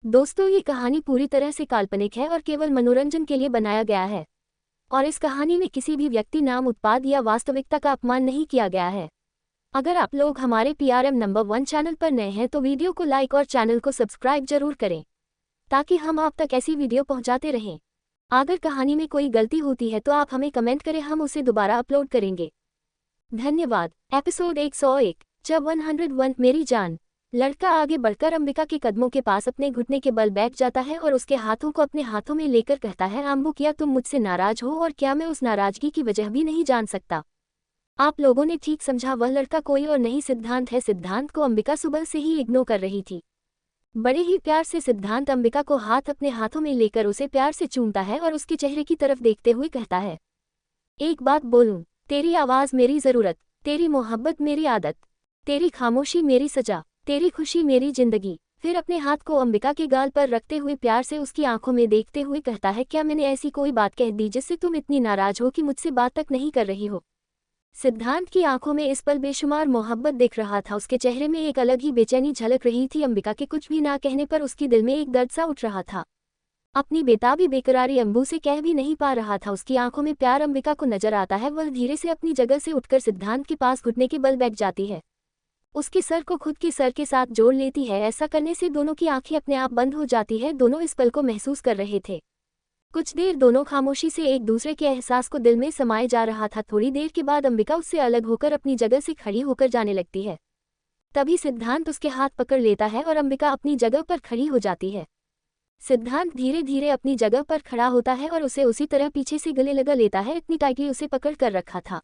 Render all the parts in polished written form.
दोस्तों, ये कहानी पूरी तरह से काल्पनिक है और केवल मनोरंजन के लिए बनाया गया है। और इस कहानी में किसी भी व्यक्ति, नाम, उत्पाद या वास्तविकता का अपमान नहीं किया गया है। अगर आप लोग हमारे PRM नंबर 1 चैनल पर नए हैं तो वीडियो को लाइक और चैनल को सब्सक्राइब जरूर करें, ताकि हम आप तक ऐसी वीडियो पहुंचाते रहें। अगर कहानी में कोई गलती होती है तो आप हमें कमेंट करें, हम उसे दोबारा अपलोड करेंगे। धन्यवाद। एपिसोड 101, जब 101 मेरी जान। लड़का आगे बढ़कर अंबिका के कदमों के पास अपने घुटने के बल बैठ जाता है और उसके हाथों को अपने हाथों में लेकर कहता है, अम्बू, क्या तुम मुझसे नाराज हो? और क्या मैं उस नाराजगी की वजह भी नहीं जान सकता? आप लोगों ने ठीक समझा, वह लड़का कोई और नहीं, सिद्धांत है। सिद्धांत को अंबिका सुबह से ही इग्नोर कर रही थी। बड़े ही प्यार से सिद्धांत अंबिका को हाथ अपने हाथों में लेकर उसे प्यार से चूमता है और उसके चेहरे की तरफ देखते हुए कहता है, एक बात बोलूं, तेरी आवाज मेरी जरूरत, तेरी मोहब्बत मेरी आदत, तेरी खामोशी मेरी सजा, तेरी खुशी मेरी जिंदगी। फिर अपने हाथ को अंबिका के गाल पर रखते हुए प्यार से उसकी आंखों में देखते हुए कहता है, क्या मैंने ऐसी कोई बात कह दी जिससे तुम इतनी नाराज हो कि मुझसे बात तक नहीं कर रही हो? सिद्धांत की आंखों में इस पल बेशुमार मोहब्बत दिख रहा था। उसके चेहरे में एक अलग ही बेचैनी झलक रही थी। अंबिका के कुछ भी ना कहने पर उसकी दिल में एक दर्द सा उठ रहा था। अपनी बेताबी बेकरारी अम्बू से कह भी नहीं पा रहा था। उसकी आंखों में प्यार अंबिका को नजर आता है। वह धीरे से अपनी जगह से उठकर सिद्धांत के पास घुटने के बल बैठ जाती है। उसके सर को खुद के सर के साथ जोड़ लेती है। ऐसा करने से दोनों की आंखें अपने आप बंद हो जाती है। दोनों इस पल को महसूस कर रहे थे। कुछ देर दोनों खामोशी से एक दूसरे के एहसास को दिल में समाये जा रहा था। थोड़ी देर के बाद अंबिका उससे अलग होकर अपनी जगह से खड़ी होकर जाने लगती है। तभी सिद्धांत उसके हाथ पकड़ लेता है और अंबिका अपनी जगह पर खड़ी हो जाती है। सिद्धांत धीरे धीरे अपनी जगह पर खड़ा होता है और उसे उसी तरह पीछे से गले लगा लेता है। इतनी टाइटली उसे पकड़ कर रखा था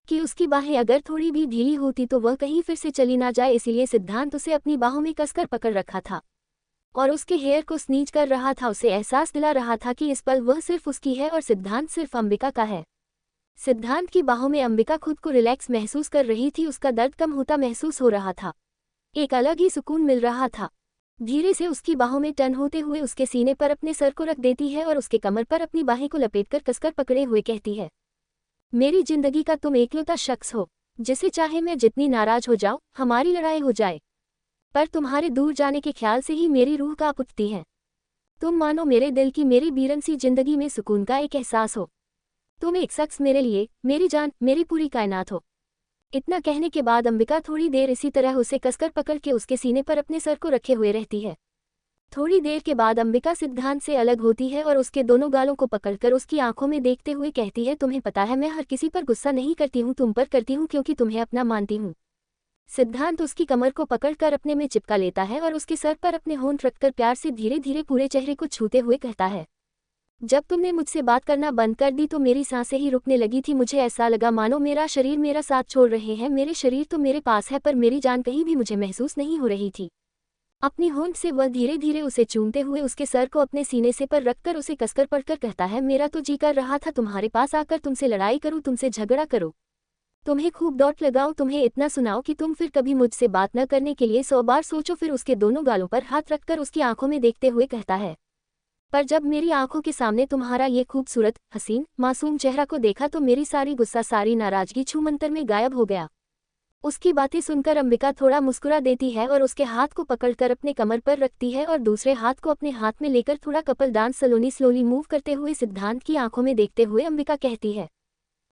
कि उसकी बाहें अगर थोड़ी भी ढीली होती तो वह कहीं फिर से चली ना जाए, इसीलिए सिद्धांत उसे अपनी बाहों में कसकर पकड़ रखा था और उसके हेयर को स्नीच कर रहा था। उसे एहसास दिला रहा था कि इस पल वह सिर्फ उसकी है और सिद्धांत सिर्फ अंबिका का है। सिद्धांत की बाहों में अंबिका खुद को रिलैक्स महसूस कर रही थी। उसका दर्द कम होता महसूस हो रहा था। एक अलग ही सुकून मिल रहा था। धीरे से उसकी बाहों में टर्न होते हुए उसके सीने पर अपने सर को रख देती है और उसके कमर पर अपनी बाहें को लपेटकर कसकर पकड़े हुए कहती है, मेरी जिंदगी का तुम एकलौता शख्स हो जिसे चाहे मैं जितनी नाराज हो जाऊं, हमारी लड़ाई हो जाए, पर तुम्हारे दूर जाने के ख्याल से ही मेरी रूह कांप उठती है। तुम मानो मेरे दिल की मेरी बीरन सी जिंदगी में सुकून का एक एहसास हो। तुम एक शख्स मेरे लिए, मेरी जान, मेरी पूरी कायनात हो। इतना कहने के बाद अंबिका थोड़ी देर इसी तरह उसे कसकर पकड़ के उसके सीने पर अपने सर को रखे हुए रहती है। थोड़ी देर के बाद अंबिका सिद्धांत से अलग होती है और उसके दोनों गालों को पकड़कर उसकी आंखों में देखते हुए कहती है, तुम्हें पता है मैं हर किसी पर गुस्सा नहीं करती हूँ, तुम पर करती हूँ क्योंकि तुम्हें अपना मानती हूँ। सिद्धांत उसकी कमर को पकड़कर अपने में चिपका लेता है और उसके सर पर अपने होंठ रखकर प्यार से धीरे धीरे पूरे चेहरे को छूते हुए कहता है, जब तुमने मुझसे बात करना बंद कर दी तो मेरी सांसें ही रुकने लगी थी। मुझे ऐसा लगा मानो मेरा शरीर मेरा साथ छोड़ रहे हैं। मेरे शरीर तो मेरे पास है पर मेरी जान कहीं भी मुझे महसूस नहीं हो रही थी। अपनी होंठ से वह धीरे धीरे उसे चूमते हुए उसके सर को अपने सीने से पर रखकर उसे कसकर पकड़कर कहता है, मेरा तो जी कर रहा था तुम्हारे पास आकर तुमसे लड़ाई करूं, तुमसे झगड़ा करूं, तुम्हें खूब डॉट लगाओ, तुम्हें इतना सुनाओ कि तुम फिर कभी मुझसे बात न करने के लिए 100 बार सोचो। फिर उसके दोनों गालों पर हाथ रखकर उसकी आंखों में देखते हुए कहता है, पर जब मेरी आंखों के सामने तुम्हारा ये खूबसूरत, हसीन, मासूम चेहरा को देखा तो मेरी सारी गुस्सा, सारी नाराजगी छूमंतर में गायब हो गया। उसकी बातें सुनकर अंबिका थोड़ा मुस्कुरा देती है और उसके हाथ को पकड़कर अपने कमर पर रखती है और दूसरे हाथ को अपने हाथ में लेकर थोड़ा कपल डांस स्लोली मूव करते हुए सिद्धांत की आंखों में देखते हुए अंबिका कहती है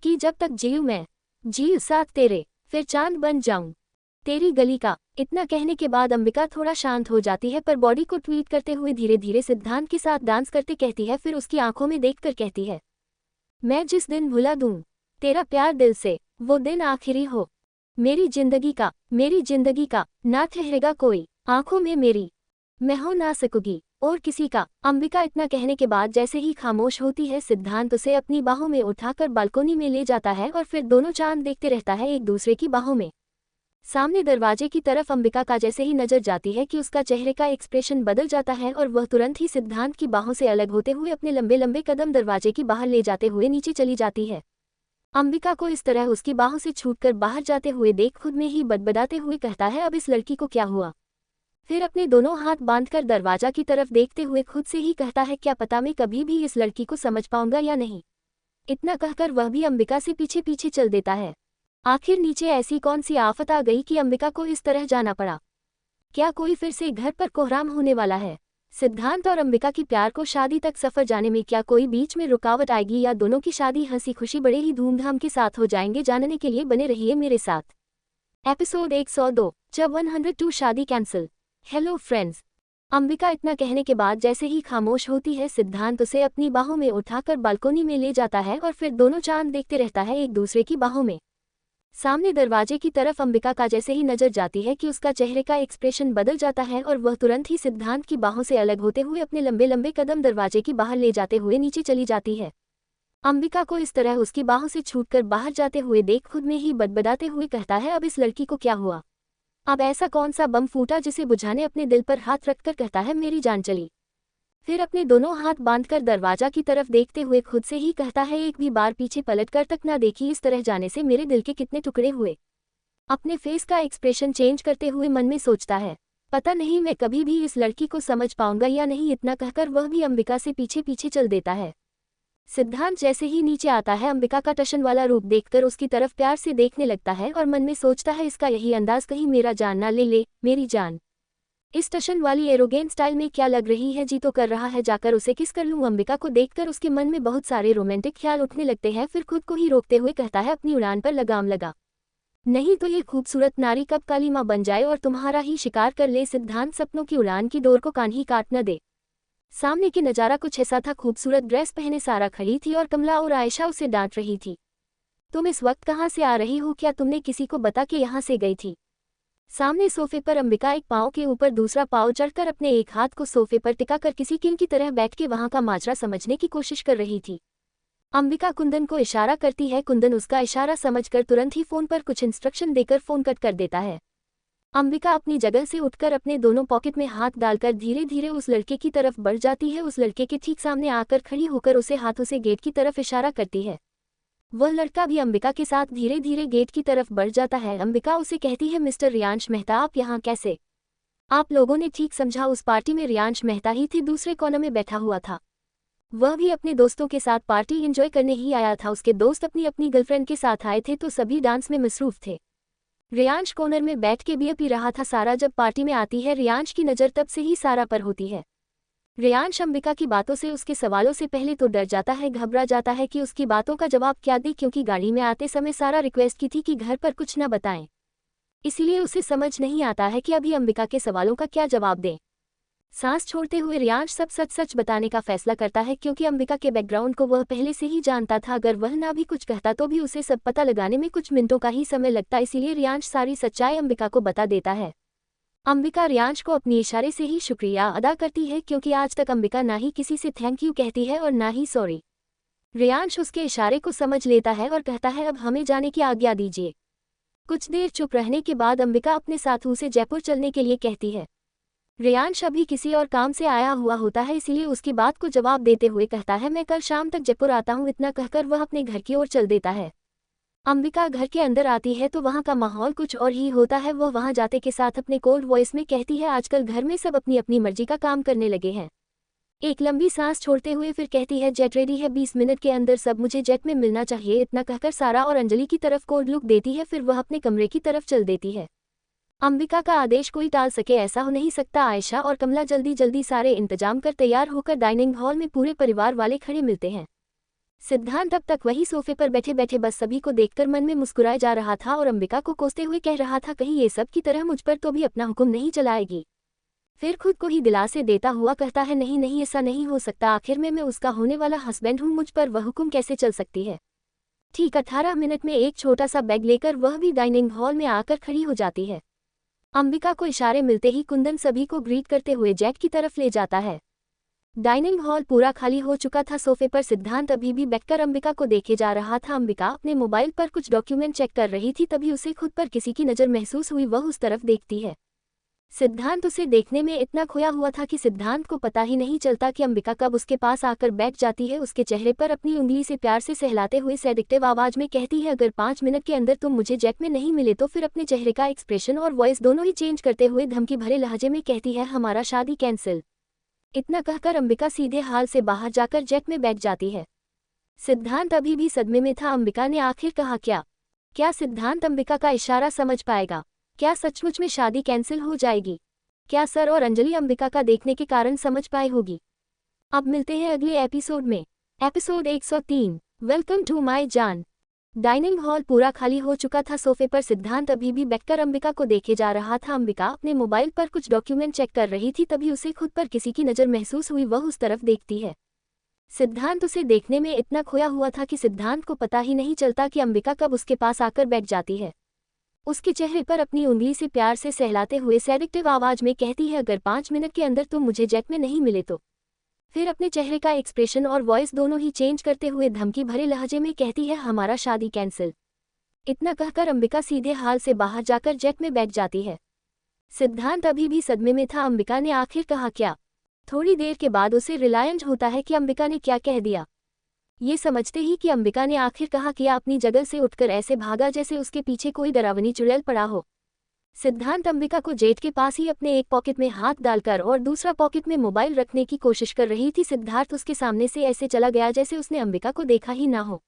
कि जब तक जीऊं मैं, जीऊं साथ तेरे, फिर चांद बन जाऊं तेरी गली का। इतना कहने के बाद अंबिका थोड़ा शांत हो जाती है पर बॉडी को ट्वीट करते हुए धीरे धीरे सिद्धांत के साथ डांस करते कहती है। फिर उसकी आंखों में देखकर कहती है, मैं जिस दिन भुला दूं तेरा प्यार दिल से, वो दिन आखिरी हो मेरी जिंदगी का, ना ठहरेगा कोई आंखों में मेरी, मैं हो ना सकूंगी और किसी का। अंबिका इतना कहने के बाद जैसे ही खामोश होती है, सिद्धांत उसे अपनी बाहों में उठाकर बालकोनी में ले जाता है और फिर दोनों चांद देखते रहता है एक दूसरे की बाहों में। सामने दरवाजे की तरफ अंबिका का जैसे ही नजर जाती है कि उसका चेहरे का एक्सप्रेशन बदल जाता है और वह तुरंत ही सिद्धांत की बाहों से अलग होते हुए अपने लंबे लंबे कदम दरवाजे की बाहर ले जाते हुए नीचे चली जाती है। अंबिका को इस तरह उसकी बाहों से छूटकर बाहर जाते हुए देख खुद में ही बदबदाते हुए कहता है, अब इस लड़की को क्या हुआ? फिर अपने दोनों हाथ बांधकर दरवाजा की तरफ देखते हुए खुद से ही कहता है, क्या पता मैं कभी भी इस लड़की को समझ पाऊंगा या नहीं। इतना कहकर वह भी अंबिका से पीछे पीछे चल देता है। आखिर नीचे ऐसी कौन सी आफत आ गई कि अंबिका को इस तरह जाना पड़ा? क्या कोई फिर से घर पर कोहराम होने वाला है? सिद्धांत और अंबिका की प्यार को शादी तक सफर जाने में क्या कोई बीच में रुकावट आएगी या दोनों की शादी हंसी खुशी बड़े ही धूमधाम के साथ हो जाएंगे, जानने के लिए बने रहिए मेरे साथ। एपिसोड 102, जब 102 शादी कैंसिल। Hello friends. अंबिका इतना कहने के बाद जैसे ही खामोश होती है, सिद्धांत उसे अपनी बाहों में उठाकर बालकोनी में ले जाता है और फिर दोनों चांद देखते रहता है एक दूसरे की बाहों में। सामने दरवाजे की तरफ अंबिका का जैसे ही नजर जाती है कि उसका चेहरे का एक्सप्रेशन बदल जाता है और वह तुरंत ही सिद्धांत की बाहों से अलग होते हुए अपने लंबे लंबे कदम दरवाजे की बाहर ले जाते हुए नीचे चली जाती है। अंबिका को इस तरह उसकी बाहों से छूटकर बाहर जाते हुए देख खुद में ही बदबदाते हुए कहता है, अब इस लड़की को क्या हुआ? अब ऐसा कौन सा बम फूटा जिसे बुझाने अपने दिल पर हाथ रखकर कहता है मेरी जान चली। फिर अपने दोनों हाथ बांधकर दरवाजा की तरफ देखते हुए खुद से ही कहता है, एक भी बार पीछे पलटकर तक ना देखी, इस तरह जाने से मेरे दिल के कितने टुकड़े हुए। अपने फेस का एक्सप्रेशन चेंज करते हुए मन में सोचता है, पता नहीं मैं कभी भी इस लड़की को समझ पाऊंगा या नहीं। इतना कहकर वह भी अंबिका से पीछे पीछे चल देता है। सिद्धांत जैसे ही नीचे आता है, अंबिका का टशन वाला रूप देखकर उसकी तरफ प्यार से देखने लगता है और मन में सोचता है, इसका यही अंदाज कहीं मेरा जान ना ले ले। मेरी जान इस टशन वाली एरोगेंट स्टाइल में क्या लग रही है, जी तो कर रहा है जाकर उसे किस कर लूं। अंबिका को देखकर उसके मन में बहुत सारे रोमांटिक ख्याल उठने लगते हैं। फिर खुद को ही रोकते हुए कहता है, अपनी उड़ान पर लगाम लगा, नहीं तो ये खूबसूरत नारी कब काली माँ बन जाए और तुम्हारा ही शिकार कर ले। सिद्धांत सपनों की उड़ान की डोर को कान ही काट न दे। सामने की नजारा कुछ ऐसा था, खूबसूरत ड्रेस पहने सारा खड़ी थी और कमला और आयशा उसे डांट रही थी। तुम इस वक्त कहाँ से आ रही हो? क्या तुमने किसी को बता के यहाँ से गई थी? सामने सोफे पर अंबिका एक पाँव के ऊपर दूसरा पाँव चढ़कर अपने एक हाथ को सोफे पर टिकाकर किसी किंग की तरह बैठ के वहां का माजरा समझने की कोशिश कर रही थी। अंबिका कुंदन को इशारा करती है। कुंदन उसका इशारा समझकर तुरंत ही फोन पर कुछ इंस्ट्रक्शन देकर फोन कट कर देता है। अंबिका अपनी जगह से उठकर अपने दोनों पॉकेट में हाथ डालकर धीरे धीरे उस लड़के की तरफ बढ़ जाती है। उस लड़के के ठीक सामने आकर खड़ी होकर उसे हाथों से गेट की तरफ इशारा करती है। वह लड़का भी अंबिका के साथ धीरे धीरे गेट की तरफ बढ़ जाता है। अंबिका उसे कहती है, मिस्टर रियांश मेहता, आप यहाँ कैसे? आप लोगों ने ठीक समझा, उस पार्टी में रियांश मेहता ही थी, दूसरे कोने में बैठा हुआ था। वह भी अपने दोस्तों के साथ पार्टी एंजॉय करने ही आया था। उसके दोस्त अपनी अपनी गर्लफ्रेंड के साथ आए थे तो सभी डांस में मसरूफ थे। रियांश कॉर्नर में बैठ के बियर पी रहा था। सारा जब पार्टी में आती है, रियांश की नज़र तब से ही सारा पर होती है। रियांश अंबिका की बातों से, उसके सवालों से पहले तो डर जाता है, घबरा जाता है कि उसकी बातों का जवाब क्या दे, क्योंकि गाड़ी में आते समय सारा रिक्वेस्ट की थी कि घर पर कुछ न बताएं। इसीलिए उसे समझ नहीं आता है कि अभी अंबिका के सवालों का क्या जवाब दें। सांस छोड़ते हुए रियांश सब सच सच बताने का फैसला करता है, क्योंकि अंबिका के बैकग्राउंड को वह पहले से ही जानता था। अगर वह ना भी कुछ कहता तो भी उसे सब पता लगाने में कुछ मिनटों का ही समय लगता। इसीलिए रियांश सारी सच्चाई अंबिका को बता देता है। अंबिका रियांश को अपनी इशारे से ही शुक्रिया अदा करती है, क्योंकि आज तक अंबिका ना ही किसी से थैंक यू कहती है और ना ही सॉरी। रियांश उसके इशारे को समझ लेता है और कहता है, अब हमें जाने की आज्ञा दीजिए। कुछ देर चुप रहने के बाद अंबिका अपने साथों से जयपुर चलने के लिए कहती है। रियांश अभी किसी और काम से आया हुआ होता है, इसीलिए उसकी बात को जवाब देते हुए कहता है, मैं कल शाम तक जयपुर आता हूँ। इतना कहकर वह अपने घर की ओर चल देता है। अंबिका घर के अंदर आती है तो वहाँ का माहौल कुछ और ही होता है। वह वहाँ जाते के साथ अपने कोल्ड वॉइस में कहती है, आजकल घर में सब अपनी अपनी मर्जी का काम करने लगे हैं। एक लंबी सांस छोड़ते हुए फिर कहती है, जेट रेडी है, 20 मिनट के अंदर सब मुझे जेट में मिलना चाहिए। इतना कहकर सारा और अंजलि की तरफ कोल्ड लुक देती है, फिर वह अपने कमरे की तरफ चल देती है। अंबिका का आदेश कोई टाल सके ऐसा हो नहीं सकता। आयशा और कमला जल्दी जल्दी सारे इंतजाम कर तैयार होकर डाइनिंग हॉल में पूरे परिवार वाले खड़े मिलते हैं। सिद्धांत अब तक वही सोफे पर बैठे बैठे बस सभी को देखकर मन में मुस्कुराए जा रहा था और अंबिका को कोसते हुए कह रहा था, कहीं ये सब की तरह मुझ पर तो भी अपना हुक्म नहीं चलाएगी। फिर खुद को ही दिलासे देता हुआ कहता है, नहीं नहीं, ऐसा नहीं हो सकता, आखिर में मैं उसका होने वाला हस्बैंड हूँ, मुझ पर वह हुक्म कैसे चल सकती है। ठीक 18 मिनट में एक छोटा सा बैग लेकर वह भी डाइनिंग हॉल में आकर खड़ी हो जाती है। अंबिका को इशारे मिलते ही कुंदन सभी को ग्रीट करते हुए जेट की तरफ ले जाता है। डाइनिंग हॉल पूरा खाली हो चुका था। सोफे पर सिद्धांत अभी भी बैठकर अंबिका को देखे जा रहा था। अंबिका अपने मोबाइल पर कुछ डॉक्यूमेंट चेक कर रही थी, तभी उसे खुद पर किसी की नज़र महसूस हुई। वह उस तरफ देखती है। सिद्धांत उसे देखने में इतना खोया हुआ था कि सिद्धांत को पता ही नहीं चलता कि अंबिका कब उसके पास आकर बैठ जाती है। उसके चेहरे पर अपनी उंगली से प्यार से सहलाते हुए सेडिक्टिव आवाज में कहती है, अगर 5 मिनट के अंदर तुम मुझे जेट में नहीं मिले तो फिर अपने चेहरे का एक्सप्रेशन और वॉइस दोनों ही चेंज करते हुए धमकी भरे लहजे में कहती है, हमारा शादी कैंसिल। इतना कहकर अंबिका सीधे हाल से बाहर जाकर जेट में बैठ जाती है। सिद्धांत अभी भी सदमे में था। अंबिका ने आखिर कहा क्या सिद्धांत अंबिका का इशारा समझ पाएगा? क्या सचमुच में शादी कैंसिल हो जाएगी? क्या सर और अंजलि अंबिका का देखने के कारण समझ पाए होगी? अब मिलते हैं अगले एपिसोड में। एपिसोड 103, वेलकम टू माय जान। डाइनिंग हॉल पूरा खाली हो चुका था। सोफे पर सिद्धांत अभी भी बैठकर अंबिका को देखे जा रहा था। अंबिका अपने मोबाइल पर कुछ डॉक्यूमेंट चेक कर रही थी, तभी उसे खुद पर किसी की नज़र महसूस हुई। वह उस तरफ देखती है। सिद्धांत उसे देखने में इतना खोया हुआ था कि सिद्धांत को पता ही नहीं चलता कि अंबिका कब उसके पास आकर बैठ जाती है। उसके चेहरे पर अपनी उंगली से प्यार से सहलाते हुए सेडिक्टिव आवाज में कहती है, अगर 5 मिनट के अंदर तुम मुझे जेट में नहीं मिले तो। फिर अपने चेहरे का एक्सप्रेशन और वॉइस दोनों ही चेंज करते हुए धमकी भरे लहजे में कहती है, हमारा शादी कैंसिल। इतना कहकर अंबिका सीधे हाल से बाहर जाकर जेट में बैठ जाती है। सिद्धांत अभी भी सदमे में था। अंबिका ने आखिर कहा क्या? थोड़ी देर के बाद उसे रिलायंस होता है कि अंबिका ने क्या कह दिया। ये समझते ही कि अंबिका ने आखिर कहा किया, अपनी जगह से उठकर ऐसे भागा जैसे उसके पीछे कोई डरावनी चुड़ैल पड़ा हो। सिद्धांत अंबिका को जेट के पास ही अपने एक पॉकेट में हाथ डालकर और दूसरा पॉकेट में मोबाइल रखने की कोशिश कर रही थी। सिद्धार्थ उसके सामने से ऐसे चला गया जैसे उसने अंबिका को देखा ही ना हो।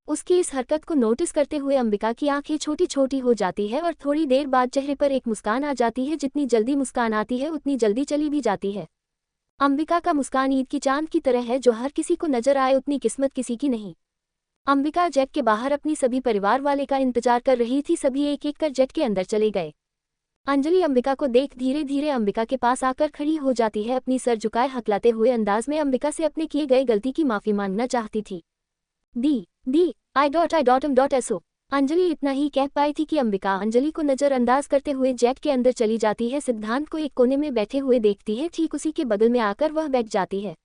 उसकी इस हरकत को नोटिस करते हुए अंबिका की आंखें छोटी छोटी हो जाती है और थोड़ी देर बाद चेहरे पर एक मुस्कान आ जाती है। जितनी जल्दी मुस्कान आती है उतनी जल्दी चली भी जाती है। अंबिका का मुस्कान ईद की चांद की तरह है, जो हर किसी को नजर आए उतनी किस्मत किसी की नहीं। अंबिका जेट के बाहर अपनी सभी परिवार वाले का इंतजार कर रही थी। सभी एक एक कर जेट के अंदर चले गए। अंजलि अंबिका को देख धीरे धीरे अंबिका के पास आकर खड़ी हो जाती है। अपनी सर झुकाए हकलाते हुए अंदाज में अंबिका से अपने किए गए गलती की माफी मांगना चाहती थी। दी आई.एसओ। अंजलि इतना ही कह पाई थी कि अंबिका अंजलि को नजरअंदाज करते हुए जेट के अंदर चली जाती है। सिद्धांत को एक कोने में बैठे हुए देखती है। ठीक उसी के बगल में आकर वह बैठ जाती है।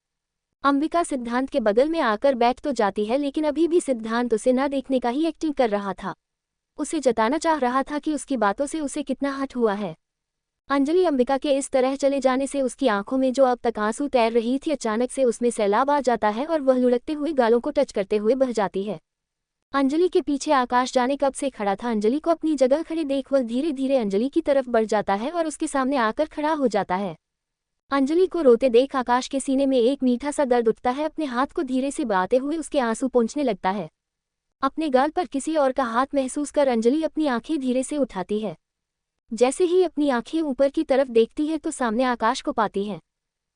अंबिका सिद्धांत के बगल में आकर बैठ तो जाती है, लेकिन अभी भी सिद्धांत उसे न देखने का ही एक्टिंग कर रहा था। उसे जताना चाह रहा था कि उसकी बातों से उसे कितना हर्ट हुआ है। अंजलि अंबिका के इस तरह चले जाने से उसकी आंखों में जो अब तक आंसू तैर रही थी, अचानक से उसमें सैलाब आ जाता है और वह लुढ़कते हुए गालों को टच करते हुए बह जाती है। अंजलि के पीछे आकाश जाने कब से खड़ा था। अंजलि को अपनी जगह खड़े देख वह धीरे धीरे अंजलि की तरफ बढ़ जाता है और उसके सामने आकर खड़ा हो जाता है। अंजलि को रोते देख आकाश के सीने में एक मीठा सा दर्द उठता है। अपने हाथ को धीरे से बढ़ाते हुए उसके आंसू पोंछने लगता है। अपने गाल पर किसी और का हाथ महसूस कर अंजलि अपनी आंखें धीरे से उठाती है। जैसे ही अपनी आंखें ऊपर की तरफ देखती है तो सामने आकाश को पाती है।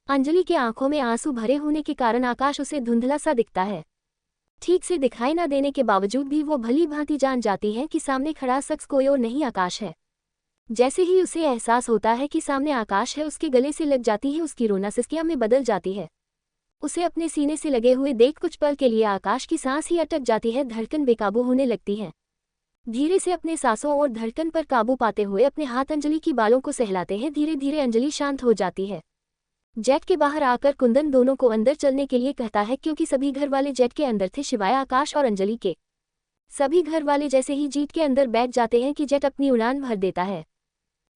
अंजलि के आंखों में आंसू भरे होने के कारण आकाश उसे धुंधला सा दिखता है। ठीक से दिखाई न देने के बावजूद भी वो भली भांति जान जाती है कि सामने खड़ा शख्स कोई और नहीं आकाश है। जैसे ही उसे एहसास होता है कि सामने आकाश है, उसके गले से लग जाती है। उसकी रोना सिसकियां में बदल जाती है। उसे अपने सीने से लगे हुए देख कुछ पल के लिए आकाश की सांस ही अटक जाती है। धड़कन बेकाबू होने लगती है। धीरे से अपने सांसों और धड़कन पर काबू पाते हुए अपने हाथ अंजलि की बालों को सहलाते हैं। धीरे धीरे अंजलि शांत हो जाती है। जेट के बाहर आकर कुंदन दोनों को अंदर चलने के लिए कहता है, क्योंकि सभी घर वाले जेट के अंदर थे सिवाय आकाश और अंजलि के। सभी घर वाले जैसे ही जीट के अंदर बैठ जाते हैं कि जेट अपनी उड़ान भर देता है।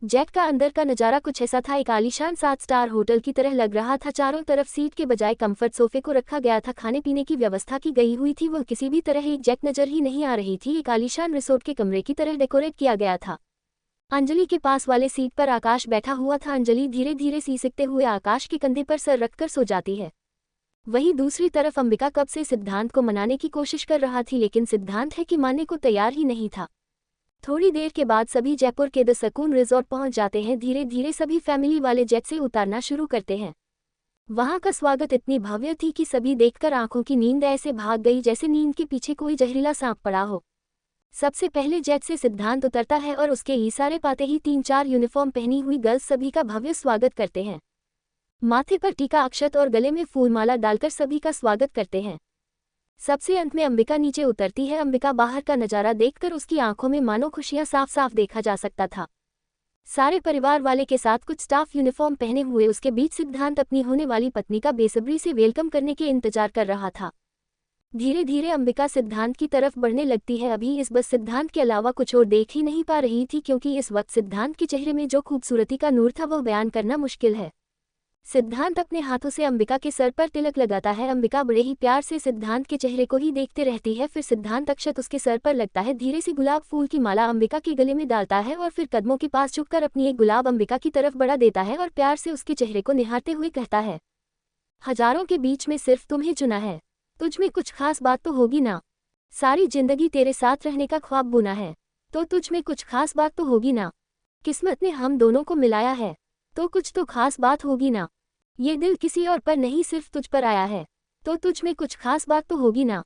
जेट का अंदर का नज़ारा कुछ ऐसा था, एक आलीशान 7 स्टार होटल की तरह लग रहा था। चारों तरफ सीट के बजाय कंफर्ट सोफे को रखा गया था। खाने पीने की व्यवस्था की गई हुई थी। वह किसी भी तरह एक जेट नजर ही नहीं आ रही थी। एक आलीशान रिसोर्ट के कमरे की तरह डेकोरेट किया गया था। अंजलि के पास वाले सीट पर आकाश बैठा हुआ था। अंजलि धीरे धीरे सीसकते हुए आकाश के कंधे पर सर रखकर सो जाती है। वहीं दूसरी तरफ अंबिका कब से सिद्धांत को मनाने की कोशिश कर रहा थी, लेकिन सिद्धांत है कि मानने को तैयार ही नहीं था। थोड़ी देर के बाद सभी जयपुर के द सकून रिजॉर्ट पहुंच जाते हैं। धीरे धीरे सभी फैमिली वाले जेट से उतारना शुरू करते हैं। वहां का स्वागत इतनी भव्य थी कि सभी देखकर आंखों की नींद ऐसे भाग गई जैसे नींद के पीछे कोई जहरीला सांप पड़ा हो। सबसे पहले जेट से सिद्धांत उतरता है और उसके इशारे पाते ही 3-4 यूनिफॉर्म पहनी हुई गर्ल्स सभी का भव्य स्वागत करते हैं। माथे पर टीका, अक्षत और गले में फूलमाला डालकर सभी का स्वागत करते हैं। सबसे अंत में अंबिका नीचे उतरती है। अंबिका बाहर का नजारा देखकर उसकी आंखों में मानो खुशियां साफ साफ देखा जा सकता था। सारे परिवार वाले के साथ कुछ स्टाफ यूनिफॉर्म पहने हुए उसके बीच सिद्धांत अपनी होने वाली पत्नी का बेसब्री से वेलकम करने के इंतजार कर रहा था। धीरे धीरे अंबिका सिद्धांत की तरफ बढ़ने लगती है। अभी इस बस सिद्धांत के अलावा कुछ और देख ही नहीं पा रही थी, क्योंकि इस वक्त सिद्धांत के चेहरे में जो खूबसूरती का नूर था वह बयान करना मुश्किल है। सिद्धांत अपने हाथों से अंबिका के सर पर तिलक लगाता है। अंबिका बड़े ही प्यार से सिद्धांत के चेहरे को ही देखते रहती है। फिर सिद्धांत अक्षत उसके सर पर लगता है। धीरे से गुलाब फूल की माला अंबिका के गले में डालता है और फिर कदमों के पास झुककर अपनी एक गुलाब अंबिका की तरफ बढ़ा देता है और प्यार से उसके चेहरे को निहारते हुए कहता है, हजारों के बीच में सिर्फ तुम्हें चुना है। तुझ में कुछ खास बात तो होगी ना। सारी जिंदगी तेरे साथ रहने का ख्वाब बुना है, तो तुझ में कुछ खास बात तो होगी ना। किस्मत ने हम दोनों को मिलाया है। तो कुछ तो खास बात होगी ना। ये दिल किसी और पर नहीं सिर्फ तुझ पर आया है, तो तुझ में कुछ खास बात तो होगी ना।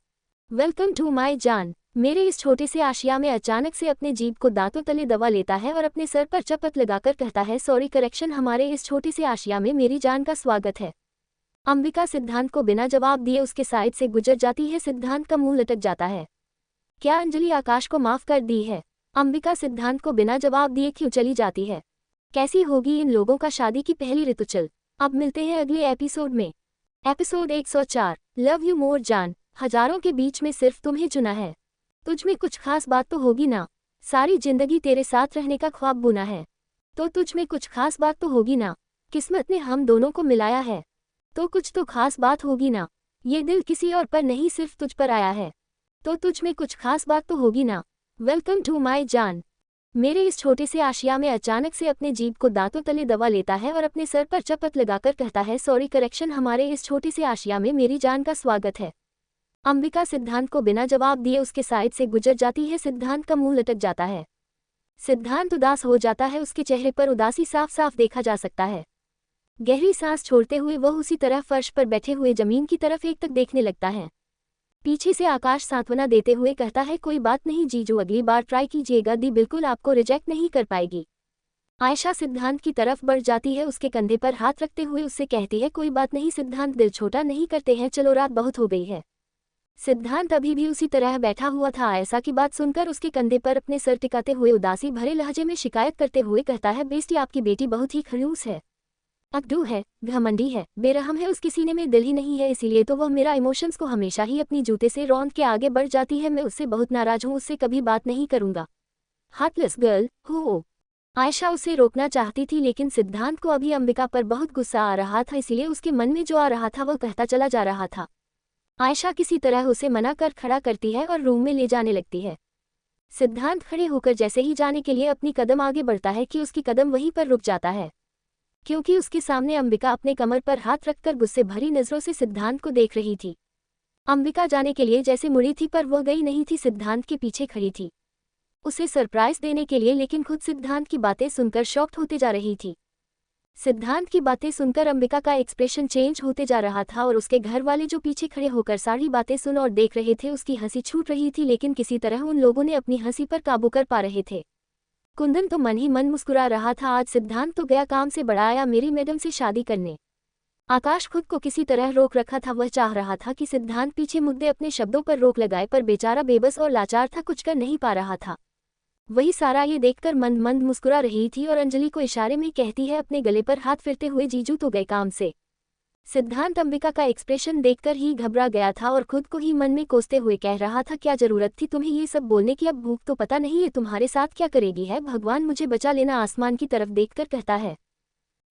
वेलकम टू माई जान। मेरे इस छोटे से आशिया में अचानक से अपने जीभ को दांतों तले दबा लेता है और अपने सर पर चपत लगाकर कहता है, सॉरी करेक्शन, हमारे इस छोटे से आशिया में मेरी जान का स्वागत है। अंबिका सिद्धांत को बिना जवाब दिए उसके साइड से गुजर जाती है। सिद्धांत का मुंह लटक जाता है। क्या अंजलि आकाश को माफ कर दी है? अंबिका सिद्धांत को बिना जवाब दिए क्यों चली जाती है? कैसी होगी इन लोगों का शादी की पहली ऋतुचल? अब मिलते हैं अगले एपिसोड में। एपिसोड 104, लव यू मोर जान। हजारों के बीच में सिर्फ तुम्हें चुना है, तुझ में कुछ खास बात तो होगी ना। सारी जिंदगी तेरे साथ रहने का ख्वाब बुना है, तो तुझ में कुछ खास बात तो होगी ना। किस्मत ने हम दोनों को मिलाया है, तो कुछ तो खास बात होगी ना। ये दिल किसी और पर नहीं सिर्फ तुझ पर आया है, तो तुझ में कुछ खास बात तो होगी ना। वेलकम टू माई जान। मेरे इस छोटे से आशिया में अचानक से अपने जीभ को दांतों तले दबा लेता है और अपने सर पर चपत लगाकर कहता है, सॉरी करेक्शन, हमारे इस छोटे से आशिया में मेरी जान का स्वागत है। अंबिका सिद्धांत को बिना जवाब दिए उसके साइड से गुजर जाती है। सिद्धांत का मुंह लटक जाता है। सिद्धांत उदास हो जाता है। उसके चेहरे पर उदासी साफ साफ देखा जा सकता है। गहरी सांस छोड़ते हुए वह उसी तरह फर्श पर बैठे हुए जमीन की तरफ एक तक देखने लगता है। पीछे से आकाश सांत्वना देते हुए कहता है, कोई बात नहीं जीजू, अगली बार ट्राई कीजिएगा, दी बिल्कुल आपको रिजेक्ट नहीं कर पाएगी। आयशा सिद्धांत की तरफ बढ़ जाती है। उसके कंधे पर हाथ रखते हुए उससे कहती है, कोई बात नहीं सिद्धांत, दिल छोटा नहीं करते हैं, चलो रात बहुत हो गई है। सिद्धांत अभी भी उसी तरह बैठा हुआ था। आयशा की बात सुनकर उसके कंधे पर अपने सर टिकाते हुए उदासी भरे लहजे में शिकायत करते हुए कहता है, बेस्टी आपकी बेटी बहुत ही खड़ूस है, अकड़ू है, घमंडी है, बेरहम है, उसके सीने में दिल ही नहीं है, इसीलिए तो वह मेरा इमोशंस को हमेशा ही अपनी जूते से रौंद के आगे बढ़ जाती है। मैं उससे बहुत नाराज हूँ, उससे कभी बात नहीं करूंगा। हार्टलेस गर्ल हो। आयशा उसे रोकना चाहती थी, लेकिन सिद्धांत को अभी अंबिका पर बहुत गुस्सा आ रहा था, इसलिए उसके मन में जो आ रहा था वह कहता चला जा रहा था। आयशा किसी तरह उसे मना कर खड़ा करती है और रूम में ले जाने लगती है। सिद्धांत खड़े होकर जैसे ही जाने के लिए अपनी कदम आगे बढ़ता है कि उसकी कदम वहीं पर रुक जाता है, क्योंकि उसके सामने अंबिका अपने कमर पर हाथ रखकर गुस्से भरी नजरों से सिद्धांत को देख रही थी। अंबिका जाने के लिए जैसे मुड़ी थी, पर वह गई नहीं थी, सिद्धांत के पीछे खड़ी थी उसे सरप्राइज देने के लिए, लेकिन खुद सिद्धांत की बातें सुनकर शॉक्ड होते जा रही थी। सिद्धांत की बातें सुनकर अंबिका का एक्सप्रेशन चेंज होते जा रहा था और उसके घर वाले जो पीछे खड़े होकर सारी बातें सुन और देख रहे थे, उसकी हंसी छूट रही थी, लेकिन किसी तरह उन लोगों ने अपनी हंसी पर काबू कर पा रहे थे। कुंदन तो मन ही मन मुस्कुरा रहा था, आज सिद्धांत तो गया काम से बड़ा आया मेरी मैडम से शादी करने। आकाश खुद को किसी तरह रोक रखा था। वह चाह रहा था कि सिद्धांत पीछे मुद्दे अपने शब्दों पर रोक लगाए, पर बेचारा बेबस और लाचार था, कुछ कर नहीं पा रहा था। वही सारा ये देखकर मंद मंद मुस्कुरा रही थी और अंजलि को इशारे में कहती है अपने गले पर हाथ फिरते हुए, जीजू तो गए काम से। सिद्धांत अंबिका का एक्सप्रेशन देखकर ही घबरा गया था और खुद को ही मन में कोसते हुए कह रहा था, क्या जरूरत थी तुम्हें ये सब बोलने की, अब भूख तो पता नहीं ये तुम्हारे साथ क्या करेगी है, भगवान मुझे बचा लेना। आसमान की तरफ देखकर कहता है।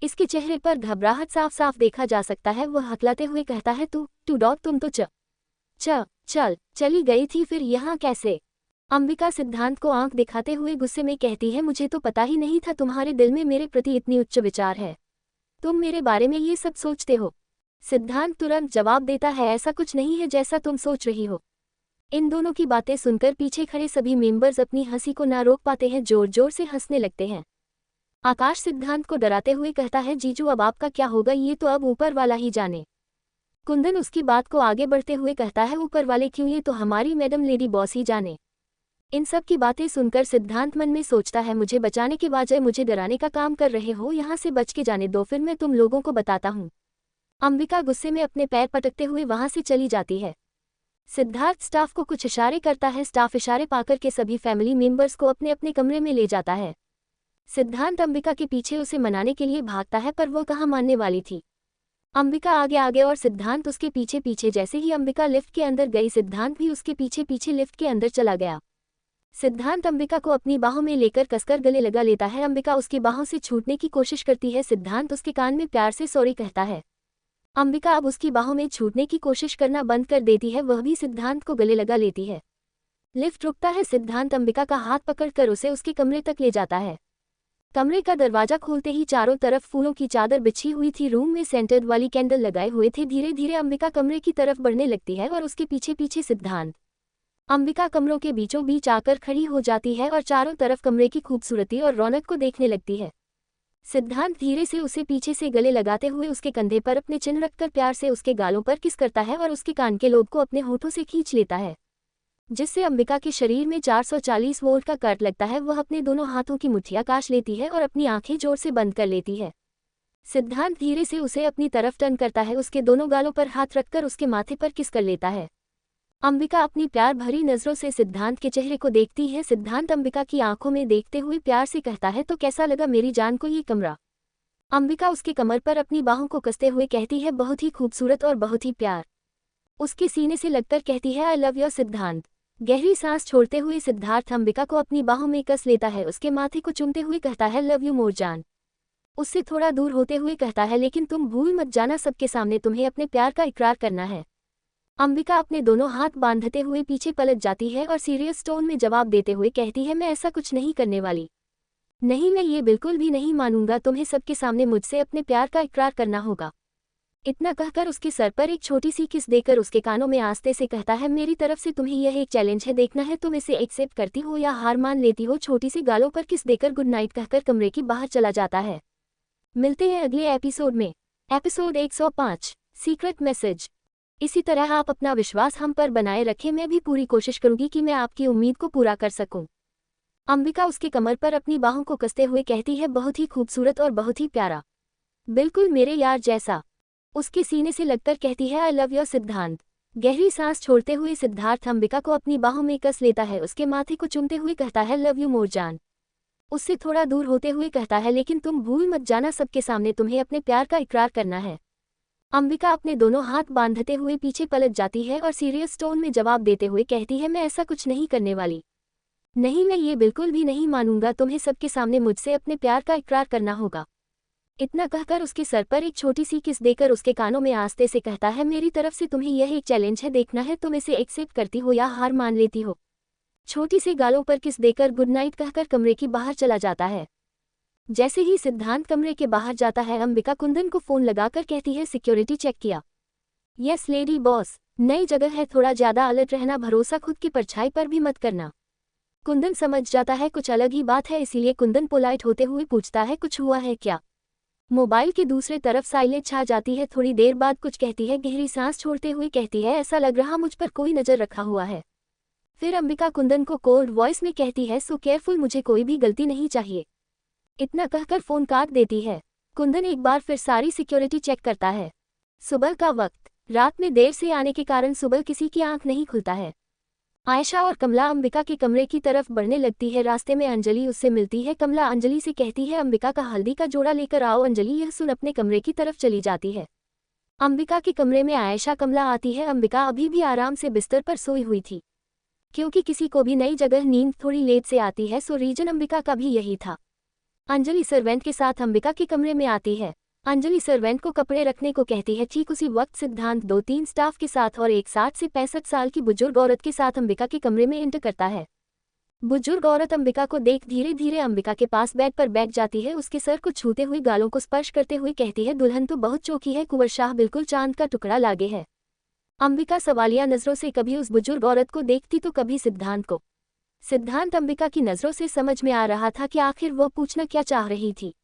इसके चेहरे पर घबराहट साफ साफ देखा जा सकता है। वह हकलाते हुए कहता है, तू डॉग, तुम तो चली गई थी, फिर यहाँ कैसे? अंबिका सिद्धांत को आंख दिखाते हुए गुस्से में कहती है, मुझे तो पता ही नहीं था तुम्हारे दिल में मेरे प्रति इतनी उच्च विचार है, तुम मेरे बारे में ये सब सोचते हो। सिद्धांत तुरंत जवाब देता है, ऐसा कुछ नहीं है जैसा तुम सोच रही हो। इन दोनों की बातें सुनकर पीछे खड़े सभी मेंबर्स अपनी हंसी को ना रोक पाते हैं, जोर जोर से हंसने लगते हैं। आकाश सिद्धांत को डराते हुए कहता है, जीजू अब आपका क्या होगा ये तो अब ऊपर वाला ही जाने। कुंदन उसकी बात को आगे बढ़ते हुए कहता है, ऊपर वाले क्यों, ये तो हमारी मैडम लेडी बॉस ही जाने। इन सब की बातें सुनकर सिद्धांत मन में सोचता है, मुझे बचाने के बजाय मुझे डराने का काम कर रहे हो, यहाँ से बच के जाने दो, फिर मैं तुम लोगों को बताता हूँ। अंबिका गुस्से में अपने पैर पटकते हुए वहां से चली जाती है। सिद्धार्थ स्टाफ को कुछ इशारे करता है। स्टाफ इशारे पाकर के सभी फैमिली मेंबर्स को अपने अपने कमरे में ले जाता है। सिद्धांत अंबिका के पीछे उसे मनाने के लिए भागता है, पर वो कहाँ मानने वाली थी। अंबिका आगे आगे और सिद्धांत उसके पीछे पीछे। जैसे ही अंबिका लिफ्ट के अंदर गई, सिद्धांत भी उसके पीछे पीछे लिफ्ट के अंदर चला गया। सिद्धांत अंबिका को अपनी बाहों में लेकर कसकर गले लगा लेता है। अंबिका उसकी बाहों से छूटने की कोशिश करती है। सिद्धांत उसके कान में प्यार से सॉरी कहता है। अंबिका अब उसकी बाहों में छूटने की कोशिश करना बंद कर देती है, वह भी सिद्धांत को गले लगा लेती है। लिफ्ट रुकता है। सिद्धांत अंबिका का हाथ पकड़कर उसे उसके कमरे तक ले जाता है। कमरे का दरवाजा खोलते ही चारों तरफ फूलों की चादर बिछी हुई थी। रूम में सेंटेड वाली कैंडल लगाए हुए थे। धीरे धीरे अंबिका कमरे की तरफ बढ़ने लगती है और उसके पीछे पीछे सिद्धांत। अंबिका कमरों के बीचों बीच आकर खड़ी हो जाती है और चारों तरफ कमरे की खूबसूरती और रौनक को देखने लगती है। सिद्धांत धीरे से उसे पीछे से गले लगाते हुए उसके कंधे पर अपने चिन रखकर प्यार से उसके गालों पर किस करता है और उसके कान के लोब को अपने होठों से खींच लेता है, जिससे अंबिका के शरीर में 440 वोल्ट का करंट लगता है। वह अपने दोनों हाथों की मुट्ठियां काश लेती है और अपनी आंखें जोर से बंद कर लेती है। सिद्धांत धीरे से उसे अपनी तरफ टर्न करता है, उसके दोनों गालों पर हाथ रखकर उसके माथे पर किस कर लेता है। अंबिका अपनी प्यार भरी नजरों से सिद्धांत के चेहरे को देखती है। सिद्धांत अंबिका की आंखों में देखते हुए प्यार से कहता है, तो कैसा लगा मेरी जान को ये कमरा। अंबिका उसके कमर पर अपनी बाहों को कसते हुए कहती है, बहुत ही खूबसूरत और बहुत ही प्यार। उसके सीने से लगकर कहती है, आई लव यू सिद्धांत। गहरी सांस छोड़ते हुए सिद्धार्थ अंबिका को अपनी बाहों में कस लेता है, उसके माथे को चूमते हुए कहता है, लव यू मोर जान। उससे थोड़ा दूर होते हुए कहता है, लेकिन तुम भूल मत जाना सबके सामने तुम्हें अपने प्यार का इकरार करना है। अंबिका अपने दोनों हाथ बांधते हुए पीछे पलट जाती है और सीरियस टोन में जवाब देते हुए कहती है, मैं ऐसा कुछ नहीं करने वाली। नहीं, मैं ये बिल्कुल भी नहीं मानूंगा, तुम्हें सबके सामने मुझसे अपने प्यार का इकरार करना होगा। इतना कहकर उसके सर पर एक छोटी सी किस देकर उसके कानों में आस्ते से कहता है, मेरी तरफ से तुम्हें यह एक चैलेंज है, देखना है तुम इसे एक्सेप्ट करती हो या हार मान लेती हो। छोटी सी गालों पर किस देकर गुड नाइट कहकर कमरे की बाहर चला जाता है। मिलते हैं अगले एपिसोड में। Episode 105 secret message. इसी तरह आप अपना विश्वास हम पर बनाए रखें, मैं भी पूरी कोशिश करूंगी कि मैं आपकी उम्मीद को पूरा कर सकूं। अंबिका उसके कमर पर अपनी बाहों को कसते हुए कहती है, बहुत ही खूबसूरत और बहुत ही प्यारा, बिल्कुल मेरे यार जैसा। उसके सीने से लगकर कहती है, आई लव यू सिद्धांत। गहरी सांस छोड़ते हुए सिद्धार्थ अंबिका को अपनी बाहों में कस लेता है, उसके माथे को चूमते हुए कहता है, लव यू मोर जान। उससे थोड़ा दूर होते हुए कहता है, लेकिन तुम भूल मत जाना सबके सामने तुम्हें अपने प्यार का इकरार करना है। अंबिका अपने दोनों हाथ बांधते हुए पीछे पलट जाती है और सीरियस टोन में जवाब देते हुए कहती है, मैं ऐसा कुछ नहीं करने वाली। नहीं, मैं ये बिल्कुल भी नहीं मानूंगा, तुम्हें सबके सामने मुझसे अपने प्यार का इकरार करना होगा। इतना कहकर उसके सर पर एक छोटी सी किस देकर उसके कानों में आस्ते से कहता है, मेरी तरफ से तुम्हें यह एक चैलेंज है, देखना है तुम इसे एक्सेप्ट करती हो या हार मान लेती हो। छोटी सी गालों पर किस देकर गुड नाइट कहकर कमरे की बाहर चला जाता है। जैसे ही सिद्धांत कमरे के बाहर जाता है, अंबिका कुंदन को फोन लगाकर कहती है, सिक्योरिटी चेक किया। यस लेडी बॉस, नई जगह है, थोड़ा ज्यादा अलर्ट रहना, भरोसा खुद की परछाई पर भी मत करना। कुंदन समझ जाता है कुछ अलग ही बात है, इसीलिए कुंदन पोलाइट होते हुए पूछता है, कुछ हुआ है क्या। मोबाइल की दूसरे तरफ साइलेंट छा जाती है। थोड़ी देर बाद कुछ कहती है, गहरी सांस छोड़ते हुए कहती है, ऐसा लग रहा मुझ पर कोई नजर रखा हुआ है। फिर अंबिका कुंदन को कोल्ड वॉइस में कहती है, सो केयरफुल, मुझे कोई भी गलती नहीं चाहिए। इतना कहकर फोन काट देती है। कुंदन एक बार फिर सारी सिक्योरिटी चेक करता है। सुबह का वक्त, रात में देर से आने के कारण सुबह किसी की आंख नहीं खुलता है। आयशा और कमला अंबिका के कमरे की तरफ बढ़ने लगती है। रास्ते में अंजलि उससे मिलती है। कमला अंजलि से कहती है, अंबिका का हल्दी का जोड़ा लेकर आओ। अंजलि यह सुन अपने कमरे की तरफ चली जाती है। अंबिका के कमरे में आयशा कमला आती है। अंबिका अभी भी आराम से बिस्तर पर सोई हुई थी। क्योंकि किसी को भी नई जगह नींद थोड़ी लेट से आती है, सो रीजन अंबिका का भी यही था। अंजलि सर्वेंट के साथ अंबिका के कमरे में आती है। अंजलि सर्वेंट को कपड़े रखने को कहती है। ठीक उसी वक्त सिद्धांत 2-3 स्टाफ के साथ और एक 60 से 65 साल की बुजुर्ग औरत के साथ अंबिका के कमरे में एंटर करता है। बुजुर्ग औरत अंबिका को देख धीरे धीरे अंबिका के पास बेड पर बैठ जाती है। उसके सर को छूते हुए गालों को स्पर्श करते हुए कहती है, दुल्हन तो बहुत चौकी है, कुंवर शाह बिल्कुल चांद का टुकड़ा लागे है। अंबिका सवालिया नजरों से कभी उस बुजुर्ग औरत को देखती तो कभी सिद्धांत को। सिद्धांत अंबिका की नजरों से समझ में आ रहा था कि आखिर वह पूछना क्या चाह रही थी।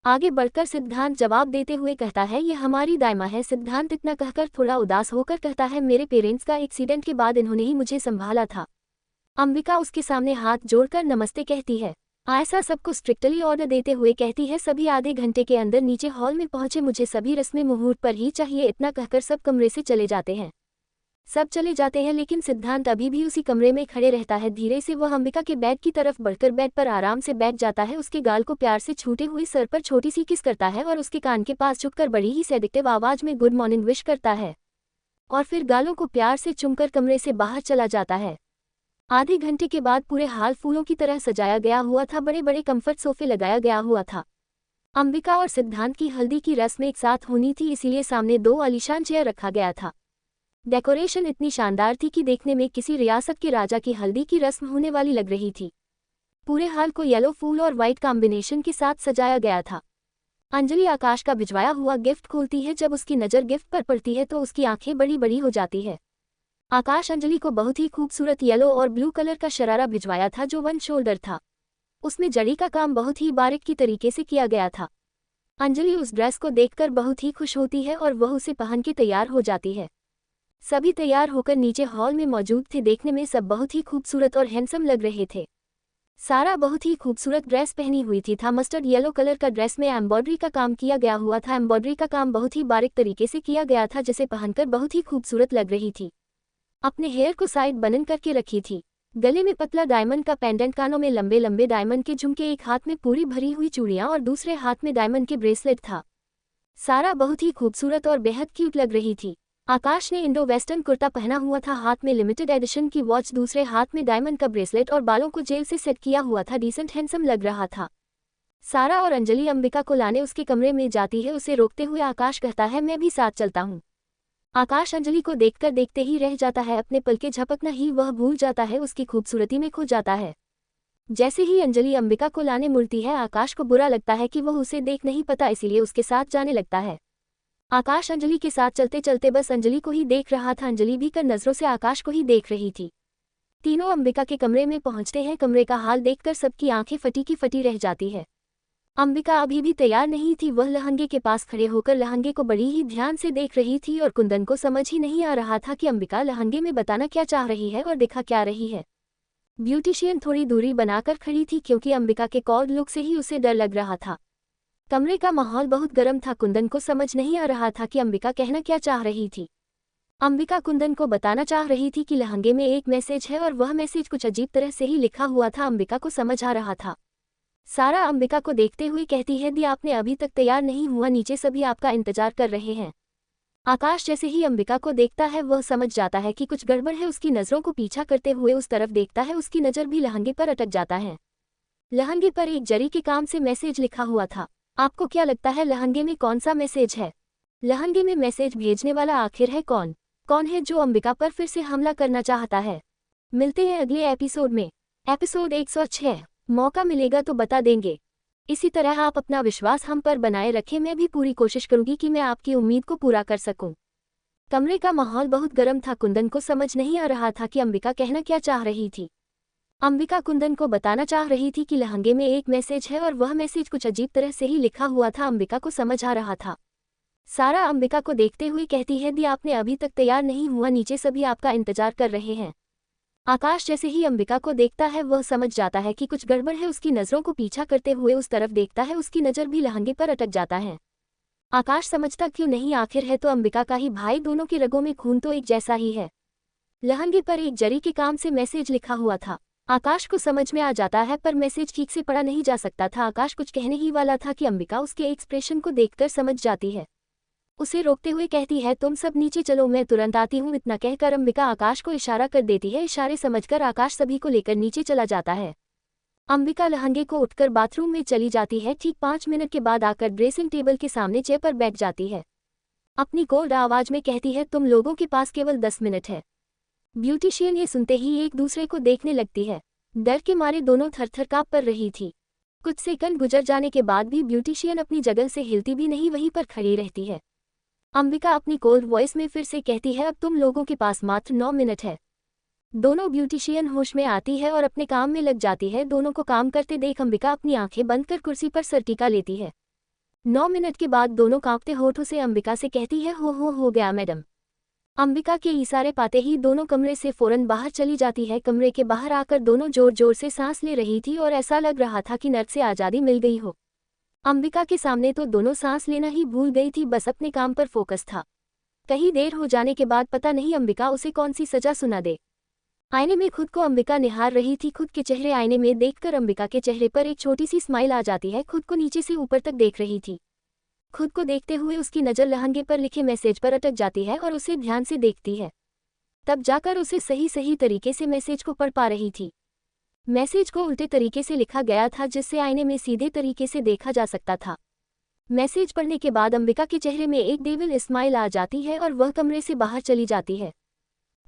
आगे बढ़कर सिद्धांत जवाब देते हुए कहता है, यह हमारी दायमा है। सिद्धांत इतना कहकर थोड़ा उदास होकर कहता है, मेरे पेरेंट्स का एक्सीडेंट के बाद इन्होंने ही मुझे संभाला था। अंबिका उसके सामने हाथ जोड़कर नमस्ते कहती है। आयशा सबको स्ट्रिक्टली ऑर्डर देते हुए कहती है, सभी आधे घंटे के अंदर नीचे हॉल में पहुंचे, मुझे सभी रस्में मुहूर्त पर ही चाहिए। इतना कहकर सब कमरे से चले जाते हैं। सब चले जाते हैं, लेकिन सिद्धांत अभी भी उसी कमरे में खड़े रहता है। धीरे से वह अंबिका के बेड की तरफ बढ़कर बेड पर आराम से बैठ जाता है। उसके गाल को प्यार से छूटे हुए सर पर छोटी सी किस करता है और उसके कान के पास झुककर बड़ी ही सेडिक्टिव आवाज में गुड मॉर्निंग विश करता है और फिर गालों को प्यार से चूमकर कमरे से बाहर चला जाता है। आधे घंटे के बाद पूरे हाल फूलों की तरह सजाया गया हुआ था। बड़े बड़े कंफर्ट सोफे लगाया गया हुआ था। अंबिका और सिद्धांत की हल्दी की रस्म एक साथ होनी थी, इसलिए सामने 2 आलीशान चेयर रखा गया था। डेकोरेशन इतनी शानदार थी कि देखने में किसी रियासत के राजा की हल्दी की रस्म होने वाली लग रही थी। पूरे हाल को येलो फूल और व्हाइट कॉम्बिनेशन के साथ सजाया गया था। अंजलि आकाश का भिजवाया हुआ गिफ्ट खोलती है। जब उसकी नज़र गिफ्ट पर पड़ती है तो उसकी आंखें बड़ी बड़ी हो जाती है। आकाश अंजलि को बहुत ही खूबसूरत येलो और ब्लू कलर का शरारा भिजवाया था जो 1 शोल्डर था। उसमें जड़ी का काम बहुत ही बारीकी तरीके से किया गया था। अंजलि उस ड्रेस को देखकर बहुत ही खुश होती है और वह उसे पहन के तैयार हो जाती है। सभी तैयार होकर नीचे हॉल में मौजूद थे। देखने में सब बहुत ही खूबसूरत और हैंडसम लग रहे थे। सारा बहुत ही खूबसूरत ड्रेस पहनी हुई थी। मस्टर्ड येलो कलर का ड्रेस में एम्ब्रॉयडरी का काम किया गया हुआ था। एम्ब्रॉयडरी का काम बहुत ही बारीक तरीके से किया गया था, जिसे पहनकर बहुत ही खूबसूरत लग रही थी। अपने हेयर को साइड बनन करके रखी थी। गले में पतला डायमंड का पेंडेंट, कानों में लंबे लंबे डायमंड के झुमके, एक हाथ में पूरी भरी हुई चूड़ियां और दूसरे हाथ में डायमंड के ब्रेसलेट था। सारा बहुत ही खूबसूरत और बेहद क्यूट लग रही थी। आकाश ने इंडो वेस्टर्न कुर्ता पहना हुआ था, हाथ में लिमिटेड एडिशन की वॉच, दूसरे हाथ में डायमंड का ब्रेसलेट और बालों को जेल से सेट किया हुआ था। डिसेंट हैंडसम लग रहा था। सारा और अंजलि अंबिका को लाने उसके कमरे में जाती है। उसे रोकते हुए आकाश कहता है, मैं भी साथ चलता हूँ। आकाश अंजलि को देखकर देखते ही रह जाता है। अपने पलके झपकना ही वह भूल जाता है, उसकी खूबसूरती में खो जाता है। जैसे ही अंजलि अंबिका को लाने मुड़ती है, आकाश को बुरा लगता है कि वह उसे देख नहीं पाता, इसीलिए उसके साथ जाने लगता है। आकाश अंजलि के साथ चलते चलते बस अंजलि को ही देख रहा था। अंजलि भी कर नजरों से आकाश को ही देख रही थी। तीनों अंबिका के कमरे में पहुंचते हैं। कमरे का हाल देखकर सबकी आंखें फटी की फटी रह जाती है। अंबिका अभी भी तैयार नहीं थी। वह लहंगे के पास खड़े होकर लहंगे को बड़ी ही ध्यान से देख रही थी और कुंदन को समझ ही नहीं आ रहा था कि अंबिका लहंगे में बताना क्या चाह रही है और दिखा क्या रही है। ब्यूटिशियन थोड़ी दूरी बनाकर खड़ी थी, क्योंकि अंबिका के कोल्ड लुक से ही उसे डर लग रहा था। कमरे का माहौल बहुत गर्म था। कुंदन को समझ नहीं आ रहा था कि अंबिका कहना क्या चाह रही थी। अंबिका कुंदन को बताना चाह रही थी कि लहंगे में एक मैसेज है और वह मैसेज कुछ अजीब तरह से ही लिखा हुआ था। अंबिका को समझ आ रहा था। सारा अंबिका को देखते हुए कहती है, दी आपने अभी तक तैयार नहीं हुआ, नीचे सभी आपका इंतजार कर रहे हैं। आकाश जैसे ही अंबिका को देखता है वह समझ जाता है कि कुछ गड़बड़ है। उसकी नज़रों को पीछा करते हुए उस तरफ देखता है। उसकी नज़र भी लहंगे पर अटक जाता है। लहंगे पर एक जरी के काम से मैसेज लिखा हुआ था। आपको क्या लगता है लहंगे में कौन सा मैसेज है? लहंगे में मैसेज भेजने वाला आखिर है कौन? कौन है जो अंबिका पर फिर से हमला करना चाहता है? मिलते हैं अगले एपिसोड में। एपिसोड 106। मौका मिलेगा तो बता देंगे। इसी तरह आप अपना विश्वास हम पर बनाए रखें। मैं भी पूरी कोशिश करूंगी कि मैं आपकी उम्मीद को पूरा कर सकूं। कमरे का माहौल बहुत गर्म था। कुंदन को समझ नहीं आ रहा था कि अंबिका कहना क्या चाह रही थी। अंबिका कुंदन को बताना चाह रही थी कि लहंगे में एक मैसेज है और वह मैसेज कुछ अजीब तरह से ही लिखा हुआ था। अंबिका को समझ आ रहा था। सारा अंबिका को देखते हुए कहती है, दी आपने अभी तक तैयार नहीं हुआ, नीचे सभी आपका इंतजार कर रहे हैं। आकाश जैसे ही अंबिका को देखता है वह समझ जाता है कि कुछ गड़बड़ है। उसकी नज़रों को पीछा करते हुए उस तरफ देखता है। उसकी नज़र भी लहंगे पर अटक जाता है। आकाश समझता क्यों नहीं, आखिर है तो अंबिका का ही भाई, दोनों की रगों में खून तो एक जैसा ही है। लहंगे पर एक जरी के काम से मैसेज लिखा हुआ था। आकाश को समझ में आ जाता है, पर मैसेज ठीक से पढ़ा नहीं जा सकता था। आकाश कुछ कहने ही वाला था कि अंबिका उसके एक्सप्रेशन को देखकर समझ जाती है। उसे रोकते हुए कहती है, तुम सब नीचे चलो, मैं तुरंत आती हूँ। इतना कहकर अंबिका आकाश को इशारा कर देती है। इशारे समझकर आकाश सभी को लेकर नीचे चला जाता है। अंबिका लहंगे को उठकर बाथरूम में चली जाती है। ठीक 5 मिनट के बाद आकर ड्रेसिंग टेबल के सामने चेयर पर बैठ जाती है। अपनी कोल्ड आवाज में कहती है, तुम लोगों के पास केवल 10 मिनट है। ब्यूटिशियन ये सुनते ही एक दूसरे को देखने लगती है। डर के मारे दोनों थरथर काँप पर रही थी। कुछ सेकंड गुजर जाने के बाद भी ब्यूटिशियन अपनी जगह से हिलती भी नहीं, वहीं पर खड़ी रहती है। अंबिका अपनी कोल्ड वॉइस में फिर से कहती है, अब तुम लोगों के पास मात्र 9 मिनट है। दोनों ब्यूटिशियन होश में आती है और अपने काम में लग जाती है। दोनों को काम करते देख अंबिका अपनी आंखें बंद कर कुर्सी पर सर टिका लेती है। 9 मिनट के बाद दोनों कांपते होठों से अंबिका से कहती है, हो गया मैडम। अंबिका के इशारे पाते ही दोनों कमरे से फौरन बाहर चली जाती है। कमरे के बाहर आकर दोनों जोर जोर से सांस ले रही थी और ऐसा लग रहा था कि नर्क से आज़ादी मिल गई हो। अंबिका के सामने तो दोनों सांस लेना ही भूल गई थी, बस अपने काम पर फोकस था। कहीं देर हो जाने के बाद पता नहीं अंबिका उसे कौन सी सजा सुना दे। आईने में खुद को अंबिका निहार रही थी। खुद के चेहरे आईने में देखकर अंबिका के चेहरे पर एक छोटी सी स्माइल आ जाती है। खुद को नीचे से ऊपर तक देख रही थी। खुद को देखते हुए उसकी नज़र लहंगे पर लिखे मैसेज पर अटक जाती है और उसे ध्यान से देखती है। तब जाकर उसे सही तरीके से मैसेज को पढ़ पा रही थी। मैसेज को उल्टे तरीके से लिखा गया था, जिससे आईने में सीधे तरीके से देखा जा सकता था। मैसेज पढ़ने के बाद अंबिका के चेहरे में एक डेविल स्माइल आ जाती है और वह कमरे से बाहर चली जाती है।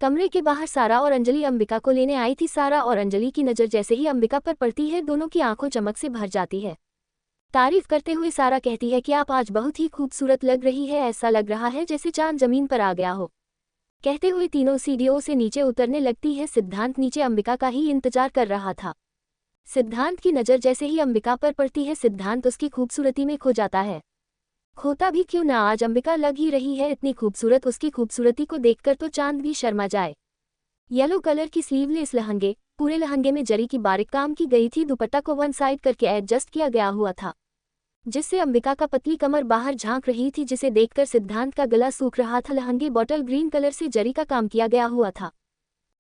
कमरे के बाहर सारा और अंजलि अंबिका को लेने आई थी। सारा और अंजलि की नज़र जैसे ही अंबिका पर पड़ती है, दोनों की आंखों चमक से भर जाती है। तारीफ करते हुए सारा कहती है कि आप आज बहुत ही खूबसूरत लग रही है, ऐसा लग रहा है जैसे चांद जमीन पर आ गया हो। कहते हुए तीनों सीढ़ियों से नीचे उतरने लगती है। सिद्धांत नीचे अंबिका का ही इंतजार कर रहा था। सिद्धांत की नज़र जैसे ही अंबिका पर पड़ती है, सिद्धांत उसकी खूबसूरती में खो जाता है। खोता भी क्यों ना, आज अंबिका लग ही रही है इतनी खूबसूरत, उसकी खूबसूरती को देखकर तो चांद भी शर्मा जाए। येलो कलर की स्लीवलेस लहंगे, पूरे लहंगे में जरी की बारीक काम की गई थी। दुपट्टा को वन साइड करके एडजस्ट किया गया हुआ था, जिससे अंबिका का पतली कमर बाहर झांक रही थी, जिसे देखकर सिद्धांत का गला सूख रहा था। लहंगे बॉटल ग्रीन कलर से जरी का काम किया गया हुआ था।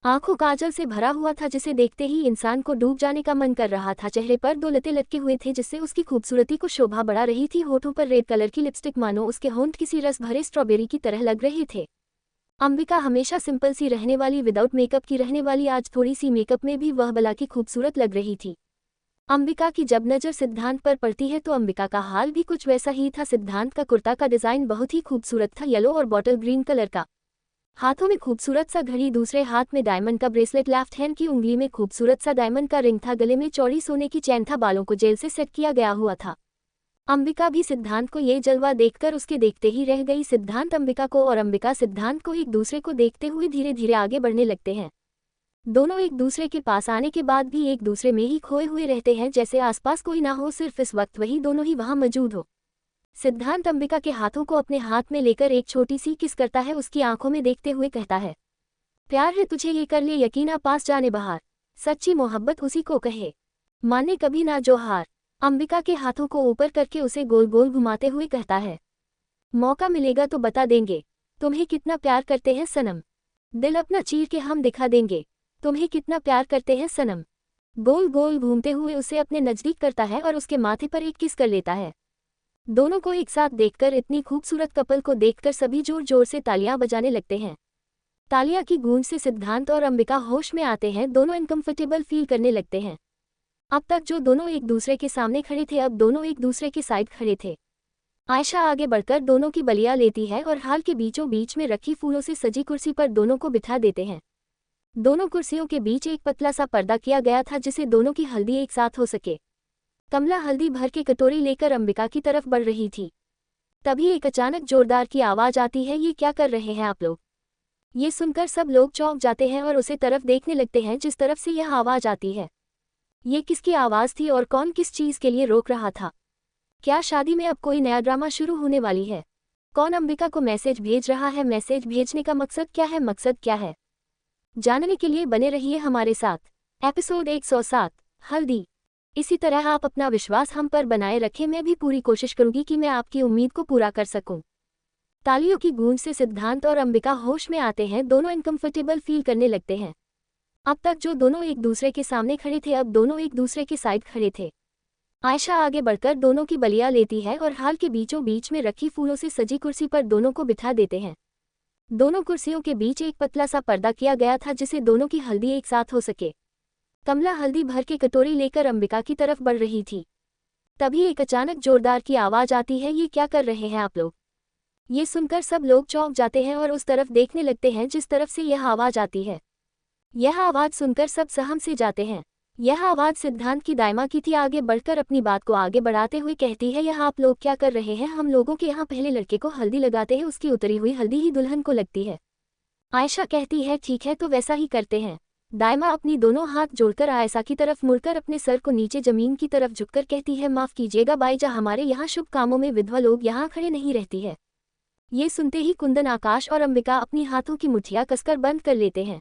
आंखों काजल से भरा हुआ था, जिसे देखते ही इंसान को डूब जाने का मन कर रहा था। चेहरे पर 2 लते लटके हुए थे, जिससे उसकी खूबसूरती को शोभा बढ़ा रही थी। होठों पर रेड कलर की लिपस्टिक, मानो उसके होंठ किसी रस भरे स्ट्रॉबेरी की तरह लग रहे थे। अंबिका हमेशा सिंपल सी रहने वाली, विदाउट मेकअप की रहने वाली, आज थोड़ी सी मेकअप में भी वह भला की खूबसूरत लग रही थी। अंबिका की जब नज़र सिद्धांत पर पड़ती है तो अंबिका का हाल भी कुछ वैसा ही था। सिद्धांत का कुर्ता का डिज़ाइन बहुत ही खूबसूरत था, येलो और बॉटल ग्रीन कलर का। हाथों में खूबसूरत सा घड़ी, दूसरे हाथ में डायमंड का ब्रेसलेट, लेफ्ट हैंड की उंगली में खूबसूरत सा डायमंड का रिंग था, गले में चौड़ी सोने की चैन था, बालों को जेल से सेट किया गया हुआ था। अंबिका भी सिद्धांत को ये जलवा देखकर उसके देखते ही रह गई। सिद्धांत अंबिका को और अंबिका सिद्धांत को एक दूसरे को देखते हुए धीरे धीरे आगे बढ़ने लगते हैं। दोनों एक दूसरे के पास आने के बाद भी एक दूसरे में ही खोए हुए रहते हैं, जैसे आसपास कोई ना हो, सिर्फ इस वक्त वही दोनों ही वहां मौजूद हो। सिद्धांत अंबिका के हाथों को अपने हाथ में लेकर एक छोटी सी किस करता है, उसकी आंखों में देखते हुए कहता है, प्यार है तुझे ये कर ले यकीना, पास जाने बहार, सच्ची मोहब्बत उसी को कहे, माने कभी ना जो हार। अंबिका के हाथों को ऊपर करके उसे गोल गोल घुमाते हुए कहता है, मौका मिलेगा तो बता देंगे तुम्हें कितना प्यार करते हैं सनम, दिल अपना चीर के हम दिखा देंगे तुम्हें कितना प्यार करते हैं सनम। गोल गोल घूमते हुए उसे अपने नजदीक करता है और उसके माथे पर एक किस कर लेता है। दोनों को एक साथ देखकर, इतनी खूबसूरत कपल को देखकर सभी जोर जोर से तालियां बजाने लगते हैं। तालियां की गूंज से सिद्धांत और अंबिका होश में आते हैं, दोनों अनकंफर्टेबल फील करने लगते हैं। अब तक जो दोनों एक दूसरे के सामने खड़े थे, अब दोनों एक दूसरे के साइड खड़े थे। आयशा आगे बढ़कर दोनों की बलिया लेती है और हाल के बीचों बीच में रखी फूलों से सजी कुर्सी पर दोनों को बिठा देते हैं। दोनों कुर्सियों के बीच एक पतला सा पर्दा किया गया था, जिससे दोनों की हल्दी एक साथ हो सके। कमला हल्दी भर के कटोरी लेकर अंबिका की तरफ बढ़ रही थी। तभी एक अचानक जोरदार की आवाज आती है, ये क्या कर रहे हैं आप लोग। ये सुनकर सब लोग चौंक जाते हैं और उसे तरफ देखने लगते हैं जिस तरफ से यह आवाज आती है। ये किसकी आवाज थी और कौन किस चीज के लिए रोक रहा था। क्या शादी में अब कोई नया ड्रामा शुरू होने वाली है। कौन अंबिका को मैसेज भेज रहा है, मैसेज भेजने का मकसद क्या है, मकसद क्या है, जानने के लिए बने रहिए हमारे साथ। एपिसोड 107 हल्दी। इसी तरह आप अपना विश्वास हम पर बनाए रखें, मैं भी पूरी कोशिश करूंगी कि मैं आपकी उम्मीद को पूरा कर सकूं। तालियों की गूंज से सिद्धांत और अंबिका होश में आते हैं, दोनों अनकंफर्टेबल फील करने लगते हैं। अब तक जो दोनों एक दूसरे के सामने खड़े थे, अब दोनों एक दूसरे के साइड खड़े थे। आयशा आगे बढ़कर दोनों की बलिया लेती है और हाल के बीचों बीच में रखी फूलों से सजी कुर्सी पर दोनों को बिठा देते हैं। दोनों कुर्सियों के बीच एक पतला सा पर्दा किया गया था, जिससे दोनों की हल्दी एक साथ हो सके। कमला हल्दी भर के कटोरी लेकर अंबिका की तरफ बढ़ रही थी। तभी एक अचानक जोरदार की आवाज आती है, ये क्या कर रहे हैं आप लोग। ये सुनकर सब लोग चौंक जाते हैं और उस तरफ देखने लगते हैं जिस तरफ से यह आवाज आती है। यह आवाज सुनकर सब सहम से जाते हैं। यह आवाज सिद्धांत की दाइमा की थी। आगे बढ़कर अपनी बात को आगे बढ़ाते हुए कहती है, यह आप लोग क्या कर रहे हैं। हम लोगों के यहाँ पहले लड़के को हल्दी लगाते हैं, उसकी उतरी हुई हल्दी ही दुल्हन को लगती है। आयशा कहती है, ठीक है तो वैसा ही करते हैं। दाइमा अपनी दोनों हाथ जोड़कर आयशा की तरफ मुड़कर अपने सर को नीचे जमीन की तरफ झुककर कहती है, माफ कीजिएगा बाईजा, हमारे यहाँ शुभ कामों में विधवा लोग यहाँ खड़े नहीं रहती है। ये सुनते ही कुंदन, आकाश और अंबिका अपनी हाथों की मुठ्ठियां कसकर बंद कर लेते हैं।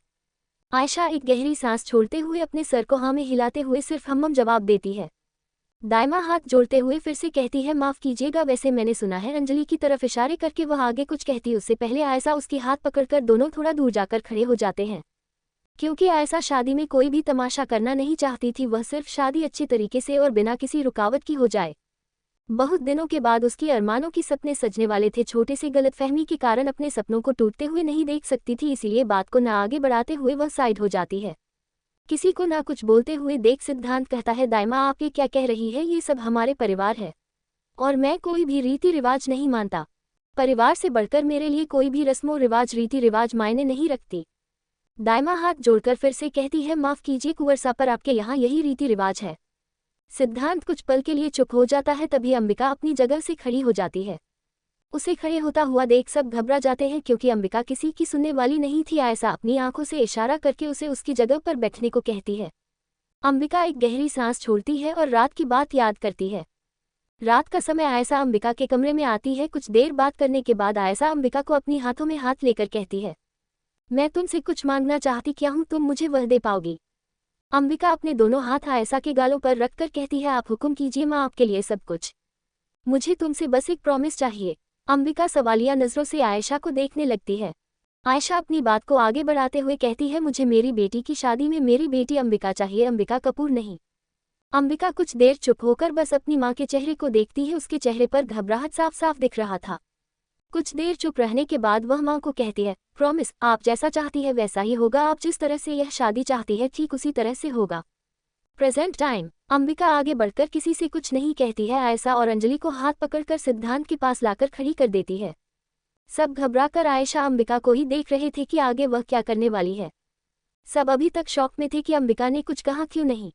आयशा एक गहरी सांस छोड़ते हुए अपने सर को हाँ में हिलाते हुए सिर्फ हम जवाब देती है। दाइमा हाथ जोड़ते हुए फिर से कहती है, माफ कीजिएगा, वैसे मैंने सुना है। अंजलि की तरफ इशारे करके वह आगे कुछ कहती, उससे पहले आयशा उसकी हाथ पकड़कर दोनों थोड़ा दूर जाकर खड़े हो जाते हैं। क्योंकि आयशा शादी में कोई भी तमाशा करना नहीं चाहती थी, वह सिर्फ शादी अच्छी तरीके से और बिना किसी रुकावट की हो जाए। बहुत दिनों के बाद उसकी अरमानों की सपने सजने वाले थे। छोटे से गलतफहमी के कारण अपने सपनों को टूटते हुए नहीं देख सकती थी, इसीलिए बात को ना आगे बढ़ाते हुए वह साइड हो जाती है। किसी को ना कुछ बोलते हुए देख सिद्धांत कहता है, दाइमा आप ये क्या कह रही है, ये सब हमारे परिवार है और मैं कोई भी रीति रिवाज नहीं मानता। परिवार से बढ़कर मेरे लिए कोई भी रस्मों रिवाज रीति रिवाज मायने नहीं रखती। दाइमा हाथ जोड़कर फिर से कहती है, माफ कीजिए कुंवर, पर आपके यहाँ यही रीति रिवाज है। सिद्धांत कुछ पल के लिए चुप हो जाता है, तभी अंबिका अपनी जगह से खड़ी हो जाती है। उसे खड़े होता हुआ देख सब घबरा जाते हैं, क्योंकि अंबिका किसी की सुनने वाली नहीं थी। आयशा अपनी आंखों से इशारा करके उसे उसकी जगह पर बैठने को कहती है। अंबिका एक गहरी सांस छोड़ती है और रात की बात याद करती है। रात का समय आयशा अंबिका के कमरे में आती है। कुछ देर बात करने के बाद आयशा अंबिका को अपनी हाथों में हाथ लेकर कहती है, मैं तुमसे कुछ मांगना चाहती क्या हूँ, तुम मुझे वह दे पाओगी? अंबिका अपने दोनों हाथ आयशा के गालों पर रखकर कहती है, आप हुक्म कीजिए, मैं आपके लिए सब कुछ। मुझे तुमसे बस एक प्रॉमिस चाहिए। अंबिका सवालिया नजरों से आयशा को देखने लगती है। आयशा अपनी बात को आगे बढ़ाते हुए कहती है, मुझे मेरी बेटी की शादी में मेरी बेटी अंबिका चाहिए, अंबिका कपूर नहीं। अंबिका कुछ देर चुप होकर बस अपनी माँ के चेहरे को देखती है। उसके चेहरे पर घबराहट साफ साफ दिख रहा था। कुछ देर चुप रहने के बाद वह माँ को कहती है, प्रॉमिस, आप जैसा चाहती है वैसा ही होगा, आप जिस तरह से यह शादी चाहती है ठीक उसी तरह से होगा। Present time. अंबिका आगे बढ़कर किसी से कुछ नहीं कहती है। आयशा और अंजलि को हाथ पकड़कर सिद्धांत के पास लाकर खड़ी कर देती है। सब घबराकर आयशा अंबिका को ही देख रहे थे कि आगे वह क्या करने वाली है। सब अभी तक शॉक में थे कि अंबिका ने कुछ कहा क्यों नहीं।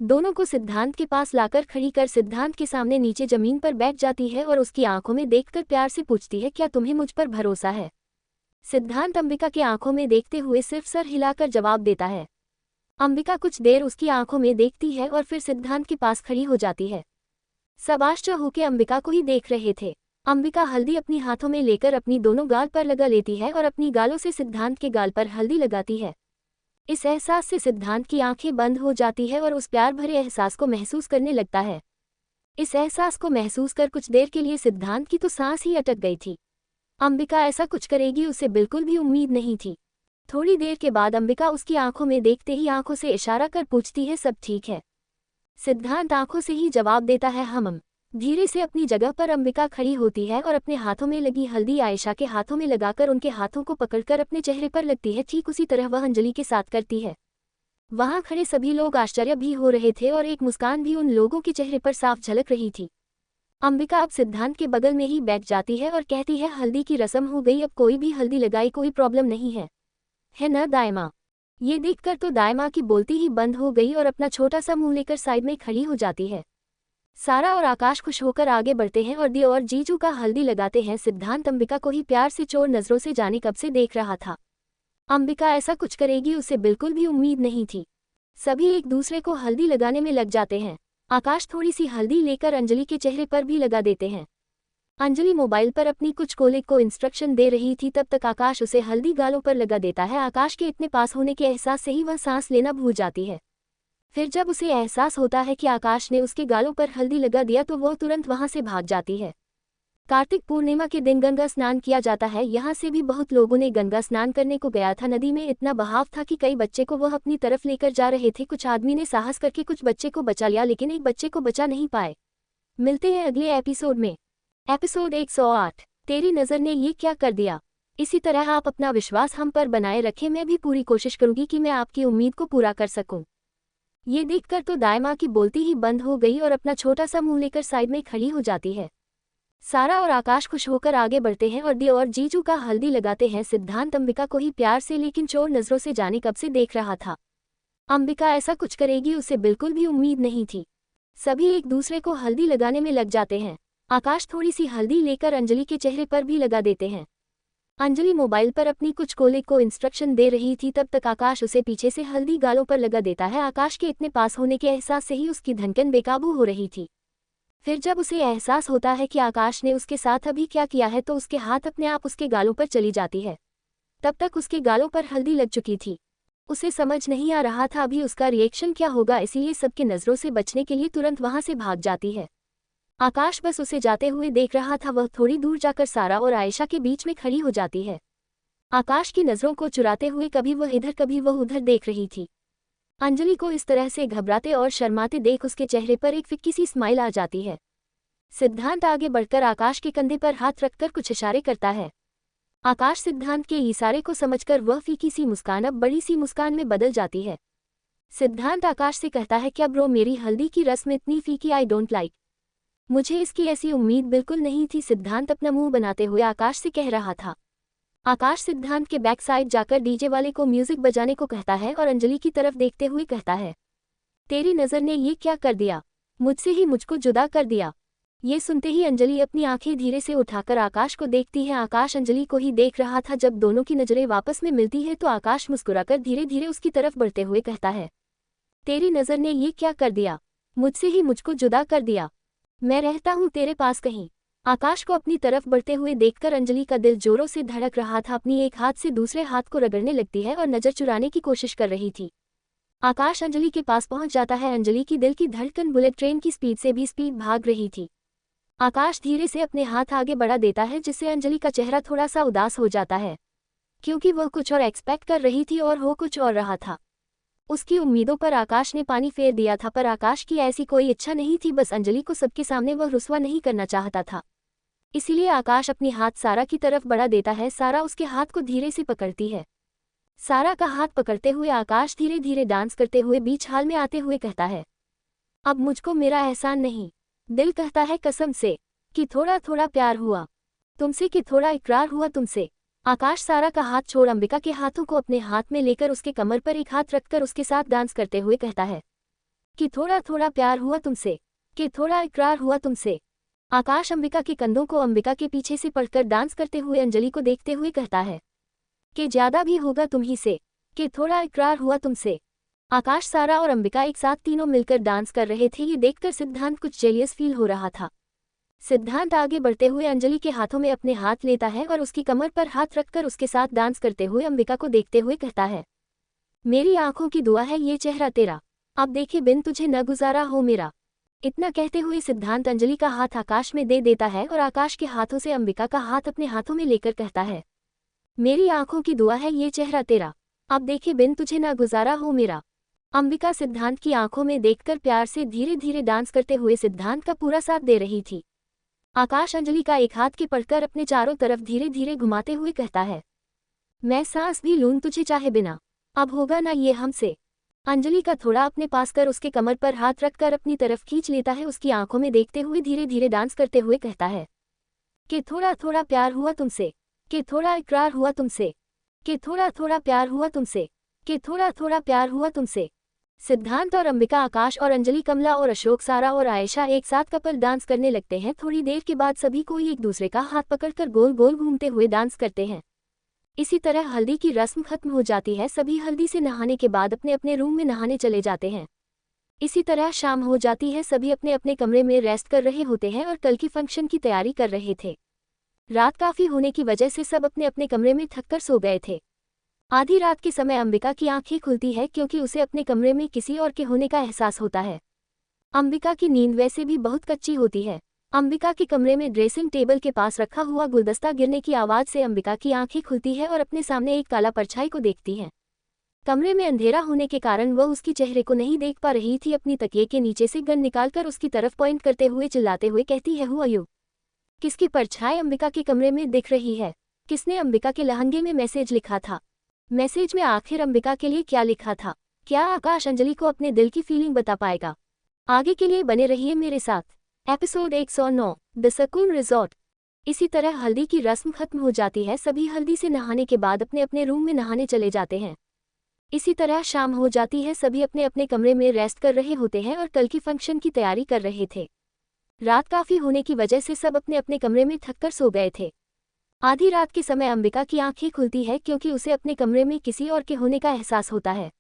दोनों को सिद्धांत के पास लाकर खड़ी कर सिद्धांत के सामने नीचे जमीन पर बैठ जाती है और उसकी आंखों में देखकर प्यार से पूछती है, क्या तुम्हें मुझ पर भरोसा है? सिद्धांत अंबिका के आंखों में देखते हुए सिर्फ सर हिलाकर जवाब देता है। अंबिका कुछ देर उसकी आंखों में देखती है और फिर सिद्धांत के पास खड़ी हो जाती है। सब आश्चर्य होकर अंबिका को ही देख रहे थे। अंबिका हल्दी अपनी हाथों में लेकर अपनी दोनों गाल पर लगा लेती है और अपनी गालों से सिद्धांत के गाल पर हल्दी लगाती है। इस एहसास से सिद्धांत की आंखें बंद हो जाती है और उस प्यार भरे एहसास को महसूस करने लगता है। इस एहसास को महसूस कर कुछ देर के लिए सिद्धांत की तो सांस ही अटक गई थी। अंबिका ऐसा कुछ करेगी उसे बिल्कुल भी उम्मीद नहीं थी। थोड़ी देर के बाद अंबिका उसकी आंखों में देखते ही आंखों से इशारा कर पूछती है, सब ठीक है? सिद्धांत आंखों से ही जवाब देता है, हम। धीरे से अपनी जगह पर अंबिका खड़ी होती है और अपने हाथों में लगी हल्दी आयशा के हाथों में लगाकर उनके हाथों को पकड़कर अपने चेहरे पर लगती है। ठीक उसी तरह वह अंजलि के साथ करती है। वहां खड़े सभी लोग आश्चर्य भी हो रहे थे और एक मुस्कान भी उन लोगों के चेहरे पर साफ झलक रही थी। अंबिका अब सिद्धांत के बगल में ही बैठ जाती है और कहती है, हल्दी की रस्म हो गई, अब कोई भी हल्दी लगाई कोई प्रॉब्लम नहीं है न दायमा? ये देखकर तो दायमा की बोलती ही बंद हो गई और अपना छोटा सा मुंह लेकर साइड में खड़ी हो जाती है। सारा और आकाश खुश होकर आगे बढ़ते हैं और दियो और जीजू का हल्दी लगाते हैं। सिद्धांत अंबिका को ही प्यार से चोर नजरों से जाने कब से देख रहा था। अंबिका ऐसा कुछ करेगी उसे बिल्कुल भी उम्मीद नहीं थी। सभी एक दूसरे को हल्दी लगाने में लग जाते हैं। आकाश थोड़ी सी हल्दी लेकर अंजलि के चेहरे पर भी लगा देते हैं। अंजलि मोबाइल पर अपनी कुछ कोलीग को इंस्ट्रक्शन दे रही थी, तब तक आकाश उसे हल्दी गालों पर लगा देता है। आकाश के इतने पास होने के एहसास से ही वह सांस लेना भूल जाती है। फिर जब उसे एहसास होता है कि आकाश ने उसके गालों पर हल्दी लगा दिया तो वह तुरंत वहां से भाग जाती है। कार्तिक पूर्णिमा के दिन गंगा स्नान किया जाता है। यहाँ से भी बहुत लोगों ने गंगा स्नान करने को गया था। नदी में इतना बहाव था कि कई बच्चे को वह अपनी तरफ लेकर जा रहे थे। कुछ आदमी ने साहस करके कुछ बच्चे को बचा लिया, लेकिन एक बच्चे को बचा नहीं पाए। मिलते हैं अगले एपिसोड में। एपिसोड 108, तेरी नज़र ने ये क्या कर दिया। इसी तरह आप अपना विश्वास हम पर बनाए रखें। मैं भी पूरी कोशिश करूंगी कि मैं आपकी उम्मीद को पूरा कर सकूं। ये देखकर तो दायमा की बोलती ही बंद हो गई और अपना छोटा सा मुंह लेकर साइड में खड़ी हो जाती है। सारा और आकाश खुश होकर आगे बढ़ते हैं और दियो और जीजू का हल्दी लगाते हैं। सिद्धांत अंबिका को ही प्यार से लेकिन चोर नजरों से जाने कब से देख रहा था। अंबिका ऐसा कुछ करेगी उसे बिल्कुल भी उम्मीद नहीं थी। सभी एक दूसरे को हल्दी लगाने में लग जाते हैं। आकाश थोड़ी सी हल्दी लेकर अंजलि के चेहरे पर भी लगा देते हैं। अंजलि मोबाइल पर अपनी कुछ कोलीग को इंस्ट्रक्शन दे रही थी, तब तक आकाश उसे पीछे से हल्दी गालों पर लगा देता है। आकाश के इतने पास होने के एहसास से ही उसकी धड़कन बेकाबू हो रही थी। फिर जब उसे एहसास होता है कि आकाश ने उसके साथ अभी क्या किया है तो उसके हाथ अपने आप उसके गालों पर चली जाती है। तब तक उसके गालों पर हल्दी लग चुकी थी। उसे समझ नहीं आ रहा था अभी उसका रिएक्शन क्या होगा, इसीलिए सबके नज़रों से बचने के लिए तुरंत वहां से भाग जाती है। आकाश बस उसे जाते हुए देख रहा था। वह थोड़ी दूर जाकर सारा और आयशा के बीच में खड़ी हो जाती है। आकाश की नज़रों को चुराते हुए कभी वह इधर कभी वह उधर देख रही थी। अंजलि को इस तरह से घबराते और शर्माते देख उसके चेहरे पर एक फिक्की सी स्माइल आ जाती है। सिद्धांत आगे बढ़कर आकाश के कंधे पर हाथ रखकर कुछ इशारे करता है। आकाश सिद्धांत के इशारे को समझकर वह फीकी सी मुस्कान अब बड़ी सी मुस्कान में बदल जाती है। सिद्धांत आकाश से कहता है, क्या ब्रो, मेरी हल्दी की रस्म इतनी फीकी, आई डोंट लाइक। मुझे इसकी ऐसी उम्मीद बिल्कुल नहीं थी। सिद्धांत अपना मुंह बनाते हुए आकाश से कह रहा था। आकाश सिद्धांत के बैक साइड जाकर डीजे वाले को म्यूजिक बजाने को कहता है और अंजलि की तरफ देखते हुए कहता है, तेरी नज़र ने ये क्या कर दिया, मुझसे ही मुझको जुदा कर दिया। ये सुनते ही अंजलि अपनी आंखें धीरे से उठाकर आकाश को देखती है। आकाश अंजलि को ही देख रहा था। जब दोनों की नज़रें वापस में मिलती है तो आकाश मुस्कुराकर धीरे धीरे उसकी तरफ बढ़ते हुए कहता है, तेरी नज़र ने ये क्या कर दिया? मुझसे ही मुझको जुदा कर दिया। मैं रहता हूँ तेरे पास कहीं। आकाश को अपनी तरफ बढ़ते हुए देखकर अंजलि का दिल जोरों से धड़क रहा था। अपनी एक हाथ से दूसरे हाथ को रगड़ने लगती है और नज़र चुराने की कोशिश कर रही थी। आकाश अंजलि के पास पहुंच जाता है। अंजलि की दिल की धड़कन बुलेट ट्रेन की स्पीड से भी स्पीड भाग रही थी। आकाश धीरे से अपने हाथ आगे बढ़ा देता है, जिससे अंजलि का चेहरा थोड़ा सा उदास हो जाता है, क्योंकि वह कुछ और एक्सपेक्ट कर रही थी और हो कुछ और रहा था। उसकी उम्मीदों पर आकाश ने पानी फेर दिया था, पर आकाश की ऐसी कोई इच्छा नहीं थी। बस अंजलि को सबके सामने वह रुस्वा नहीं करना चाहता था। इसीलिए आकाश अपनी हाथ सारा की तरफ बढ़ा देता है। सारा उसके हाथ को धीरे से पकड़ती है। सारा का हाथ पकड़ते हुए आकाश धीरे धीरे डांस करते हुए बीच हाल में आते हुए कहता है, अब मुझको मेरा एहसान नहीं, दिल कहता है कसम से कि थोड़ा थोड़ा प्यार हुआ तुमसे, कि थोड़ा इकरार हुआ तुमसे। आकाश सारा का हाथ छोड़ अंबिका के हाथों को अपने हाथ में लेकर उसके कमर पर एक हाथ रखकर उसके साथ डांस करते हुए कहता है कि थोड़ा थोड़ा प्यार हुआ तुमसे, कि थोड़ा इकरार हुआ तुमसे। आकाश अंबिका के कंधों को अंबिका के पीछे से पड़कर डांस करते हुए अंजलि को देखते हुए कहता है कि ज्यादा भी होगा तुम ही से, कि थोड़ा इकरार हुआ तुमसे। आकाश, सारा और अंबिका एक साथ तीनों मिलकर डांस कर रहे थे। ये देखकर सिद्धांत कुछ जेलियस फील हो रहा था। सिद्धांत आगे बढ़ते हुए अंजलि के हाथों में अपने हाथ लेता है और उसकी कमर पर हाथ रखकर उसके साथ डांस करते हुए अंबिका को देखते हुए कहता है, मेरी आंखों की दुआ है ये चेहरा तेरा, अब देखे बिन तुझे न गुजारा हो मेरा। इतना कहते हुए सिद्धांत अंजलि का हाथ आकाश में दे देता है और आकाश के हाथों से अंबिका का हाथ अपने हाथों में लेकर कहता है, मेरी आंखों की दुआ है ये चेहरा तेरा, अब देखे बिन तुझे न गुजारा हो मेरा। अंबिका सिद्धांत की आंखों में देखकर प्यार से धीरे धीरे डांस करते हुए सिद्धांत का पूरा साथ दे रही थी। आकाश अंजलि का एक हाथ के पकड़कर अपने चारों तरफ धीरे धीरे घुमाते हुए कहता है, मैं सांस भी लूं तुझे चाहे बिना, अब होगा ना ये हमसे। अंजलि का थोड़ा अपने पास कर उसके कमर पर हाथ रखकर अपनी तरफ खींच लेता है। उसकी आंखों में देखते हुए धीरे धीरे डांस करते हुए कहता है कि थोड़ा थोड़ा प्यार हुआ तुमसे, कि थोड़ा इकरार हुआ तुमसे, कि थोड़ा थोड़ा प्यार हुआ तुमसे, कि थोड़ा थोड़ा प्यार हुआ तुमसे। सिद्धांत और अंबिका, आकाश और अंजलि, कमला और अशोक, सारा और आयशा एक साथ कपल डांस करने लगते हैं। थोड़ी देर के बाद सभी कोई एक दूसरे का हाथ पकड़कर गोल गोल घूमते हुए डांस करते हैं। इसी तरह हल्दी की रस्म खत्म हो जाती है। सभी हल्दी से नहाने के बाद अपने अपने रूम में नहाने चले जाते हैं। इसी तरह शाम हो जाती है। सभी अपने अपने कमरे में रेस्ट कर रहे होते हैं और कल की फंक्शन की तैयारी कर रहे थे। रात काफी होने की वजह से सब अपने अपने कमरे में थककर सो गए थे। आधी रात के समय अंबिका की आंखें खुलती है, क्योंकि उसे अपने कमरे में किसी और के होने का एहसास होता है। अंबिका की नींद वैसे भी बहुत कच्ची होती है। अंबिका के कमरे में ड्रेसिंग टेबल के पास रखा हुआ गुलदस्ता गिरने की आवाज से अंबिका की आंखें खुलती है और अपने सामने एक काला परछाई को देखती है। कमरे में अंधेरा होने के कारण वह उसकी चेहरे को नहीं देख पा रही थी। अपनी तकिए के नीचे से गन निकालकर उसकी तरफ पॉइंट करते हुए चिल्लाते हुए कहती है, हु आर यू? किसकी परछाई अंबिका के कमरे में दिख रही है? किसने अंबिका के लहंगे में मैसेज लिखा था? मैसेज में आखिर अंबिका के लिए क्या लिखा था? क्या आकाश अंजलि को अपने दिल की फीलिंग बता पाएगा? आगे के लिए बने रहिए मेरे साथ। एपिसोड 109, द सकून रिजॉर्ट। इसी तरह हल्दी की रस्म खत्म हो जाती है। सभी हल्दी से नहाने के बाद अपने अपने रूम में नहाने चले जाते हैं। इसी तरह शाम हो जाती है। सभी अपने अपने कमरे में रेस्ट कर रहे होते हैं और कल की फंक्शन की तैयारी कर रहे थे। रात काफी होने की वजह से सब अपने अपने कमरे में थककर सो गए थे। आधी रात के समय अंबिका की आंखें खुलती है, क्योंकि उसे अपने कमरे में किसी और के होने का एहसास होता है।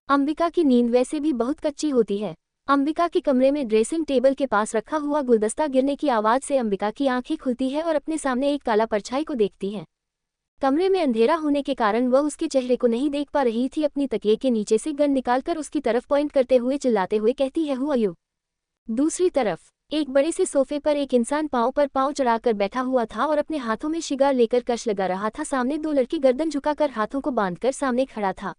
अंबिका की नींद वैसे भी बहुत कच्ची होती है। अंबिका के कमरे में ड्रेसिंग टेबल के पास रखा हुआ गुलदस्ता गिरने की आवाज से अंबिका की आंखें खुलती है और अपने सामने एक काला परछाई को देखती है। कमरे में अंधेरा होने के कारण वह उसके चेहरे को नहीं देख पा रही थी। अपनी तकिए के नीचे से गन निकालकर उसकी तरफ पॉइंट करते हुए चिल्लाते हुए कहती है, हु आर यू? दूसरी तरफ एक बड़े से सोफे पर एक इंसान पांव पर पांव चढ़ाकर बैठा हुआ था और अपने हाथों में शिगार लेकर कश लगा रहा था। सामने दो लड़के गर्दन झुकाकर हाथों को बांधकर सामने खड़ा था।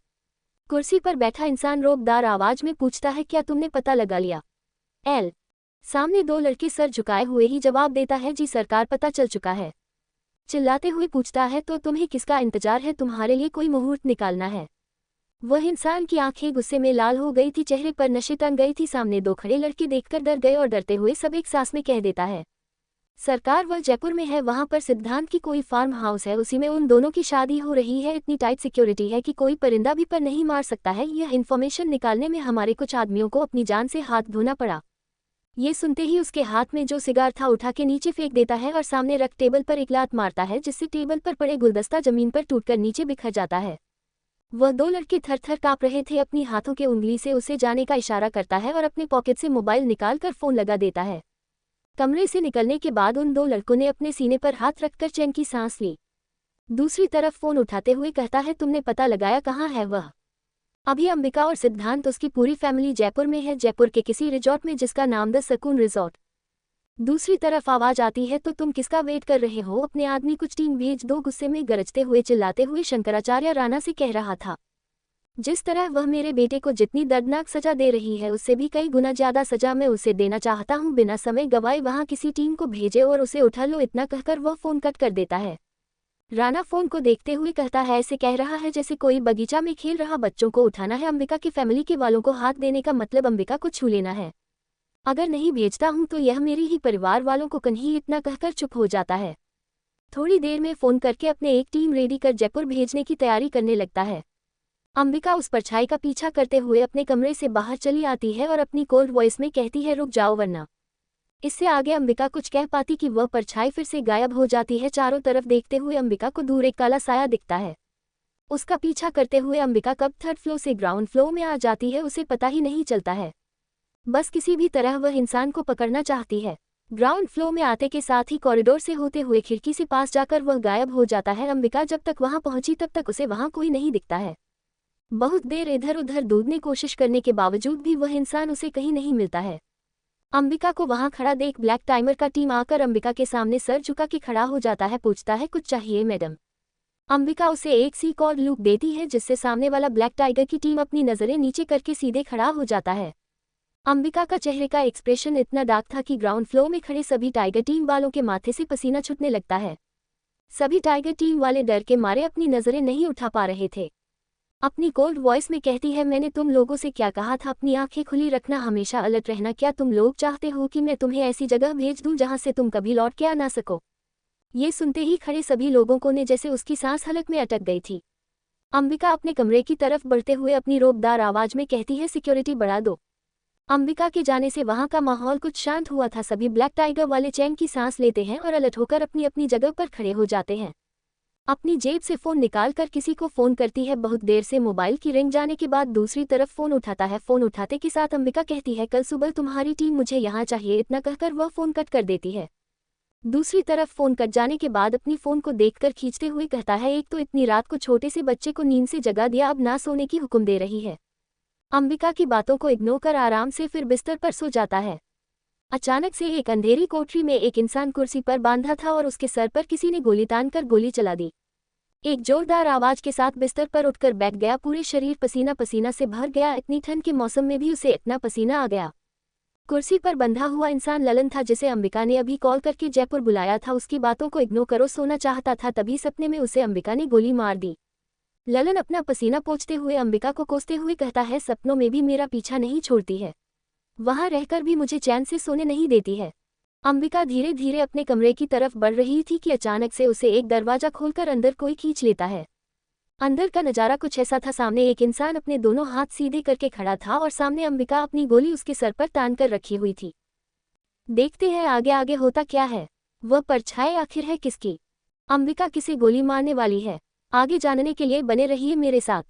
कुर्सी पर बैठा इंसान रोबदार आवाज में पूछता है, क्या तुमने पता लगा लिया? एल सामने दो लड़के सर झुकाए हुए ही जवाब देता है, जी सरकार, पता चल चुका है। चिल्लाते हुए पूछता है, तो तुम्हें किसका इंतजार है? तुम्हारे लिए कोई मुहूर्त निकालना है। वह इंसान की आंखें गुस्से में लाल हो गई थी, चेहरे पर नशे टंग गई थी। सामने दो खड़े लड़के देखकर डर गए और डरते हुए सब एक सांस में कह देता है, सरकार, वह जयपुर में है, वहां पर सिद्धांत की कोई फार्म हाउस है, उसी में उन दोनों की शादी हो रही है। इतनी टाइट सिक्योरिटी है कि कोई परिंदा भी पर नहीं मार सकता है। यह इन्फॉर्मेशन निकालने में हमारे कुछ आदमियों को अपनी जान से हाथ धोना पड़ा। ये सुनते ही उसके हाथ में जो सिगार था उठा के नीचे फेंक देता है और सामने रख टेबल पर एक लात मारता है, जिससे टेबल पर पड़े गुलदस्ता जमीन पर टूटकर नीचे बिखर जाता है। वह दो लड़के थर-थर काँप रहे थे। अपनी हाथों के उंगली से उसे जाने का इशारा करता है और अपने पॉकेट से मोबाइल निकालकर फ़ोन लगा देता है। कमरे से निकलने के बाद उन दो लड़कों ने अपने सीने पर हाथ रखकर चैन की सांस ली। दूसरी तरफ फ़ोन उठाते हुए कहता है, तुमने पता लगाया कहाँ है वह? अभी अंबिका और सिद्धांत उसकी पूरी फैमिली जयपुर में है, जयपुर के किसी रिजॉर्ट में जिसका नाम द सकून रिजॉर्ट। दूसरी तरफ आवाज आती है, तो तुम किसका वेट कर रहे हो? अपने आदमी कुछ टीम भेज दो, गुस्से में गरजते हुए चिल्लाते हुए शंकराचार्य राणा से कह रहा था। जिस तरह वह मेरे बेटे को जितनी दर्दनाक सजा दे रही है उससे भी कई गुना ज्यादा सजा मैं उसे देना चाहता हूँ। बिना समय गवाए वहां किसी टीम को भेजे और उसे उठा लो। इतना कहकर वह फोन कट कर देता है। राणा फोन को देखते हुए कहता है, ऐसे कह रहा है जैसे कोई बगीचा में खेल रहा बच्चों को उठाना है। अंबिका की फैमिली के वालों को हाथ देने का मतलब अंबिका को छू लेना है। अगर नहीं भेजता हूं तो यह मेरी ही परिवार वालों को कन्ही। इतना कहकर चुप हो जाता है। थोड़ी देर में फोन करके अपने एक टीम रेडी कर जयपुर भेजने की तैयारी करने लगता है। अंबिका उस परछाई का पीछा करते हुए अपने कमरे से बाहर चली आती है और अपनी कोल्ड वॉइस में कहती है, रुक जाओ वरना। इससे आगे अंबिका कुछ कह पाती कि वह परछाई फिर से गायब हो जाती है। चारों तरफ देखते हुए अंबिका को दूर एक काला साया दिखता है। उसका पीछा करते हुए अंबिका कब थर्ड फ्लोर से ग्राउंड फ्लोर में आ जाती है उसे पता ही नहीं चलता है। बस किसी भी तरह वह इंसान को पकड़ना चाहती है। ग्राउंड फ्लोर में आते के साथ ही कॉरिडोर से होते हुए खिड़की से पास जाकर वह गायब हो जाता है। अंबिका जब तक वहां पहुंची तब तक उसे वहां कोई नहीं दिखता है। बहुत देर इधर उधर ढूंढने कोशिश करने के बावजूद भी वह इंसान उसे कहीं नहीं मिलता है। अंबिका को वहां खड़ा देख ब्लैक टाइमर का टीम आकर अंबिका के सामने सर झुका के खड़ा हो जाता है। पूछता है, कुछ चाहिए मैडम? अंबिका उसे एक सी कॉर्ड लुक देती है जिससे सामने वाला ब्लैक टाइगर की टीम अपनी नजरें नीचे करके सीधे खड़ा हो जाता है। अंबिका का चेहरे का एक्सप्रेशन इतना डार्क था कि ग्राउंड फ्लोर में खड़े सभी टाइगर टीम वालों के माथे से पसीना छूटने लगता है। सभी टाइगर टीम वाले डर के मारे अपनी नजरें नहीं उठा पा रहे थे। अपनी कोल्ड वॉइस में कहती है, मैंने तुम लोगों से क्या कहा था? अपनी आंखें खुली रखना, हमेशा अलर्ट रहना। क्या तुम लोग चाहते हो कि मैं तुम्हें ऐसी जगह भेज दूं जहां से तुम कभी लौट के आ ना सको? ये सुनते ही खड़े सभी लोगों को ने जैसे उसकी सांस हलक में अटक गई थी। अंबिका अपने कमरे की तरफ बढ़ते हुए अपनी रोबदार आवाज में कहती है, सिक्योरिटी बढ़ा दो। अंबिका के जाने से वहां का माहौल कुछ शांत हुआ था। सभी ब्लैक टाइगर वाले चैन की सांस लेते हैं और अलर्ट होकर अपनी अपनी जगह पर खड़े हो जाते हैं। अपनी जेब से फोन निकालकर किसी को फोन करती है। बहुत देर से मोबाइल की रिंग जाने के बाद दूसरी तरफ फोन उठाता है। फोन उठाते के साथ अंबिका कहती है, कल सुबह तुम्हारी टीम मुझे यहाँ चाहिए। इतना कहकर वह फोन कट कर देती है। दूसरी तरफ फोन कट जाने के बाद अपनी फोन को देखकर खींचते हुए कहता है, एक तो इतनी रात को छोटे से बच्चे को नींद से जगा दिया, अब ना सोने की हुक्म दे रही है। अंबिका की बातों को इग्नोर कर आराम से फिर बिस्तर पर सो जाता है। अचानक से एक अंधेरी कोठरी में एक इंसान कुर्सी पर बांधा था और उसके सर पर किसी ने गोली तानकर गोली चला दी। एक जोरदार आवाज के साथ बिस्तर पर उठकर बैठ गया। पूरे शरीर पसीना पसीना से भर गया। इतनी ठंड के मौसम में भी उसे इतना पसीना आ गया। कुर्सी पर बंधा हुआ इंसान ललन था जिसे अंबिका ने अभी कॉल करके जयपुर बुलाया था। उसकी बातों को इग्नोर करो, सोना चाहता था, तभी सपने में उसे अंबिका ने गोली मार दी। ललन अपना पसीना पोंछते हुए अंबिका को कोसते हुए कहता है, सपनों में भी मेरा पीछा नहीं छोड़ती है, वहां रहकर भी मुझे चैन से सोने नहीं देती है। अंबिका धीरे धीरे अपने कमरे की तरफ बढ़ रही थी कि अचानक से उसे एक दरवाजा खोलकर अंदर कोई खींच लेता है। अंदर का नजारा कुछ ऐसा था, सामने एक इंसान अपने दोनों हाथ सीधे करके खड़ा था और सामने अंबिका अपनी गोली उसके सर पर तान कर रखी हुई थी। देखते हैं आगे आगे होता क्या है। वह परछाई आखिर है किसकी? अंबिका किसे गोली मारने वाली है? आगे जानने के लिए बने रहिए मेरे साथ।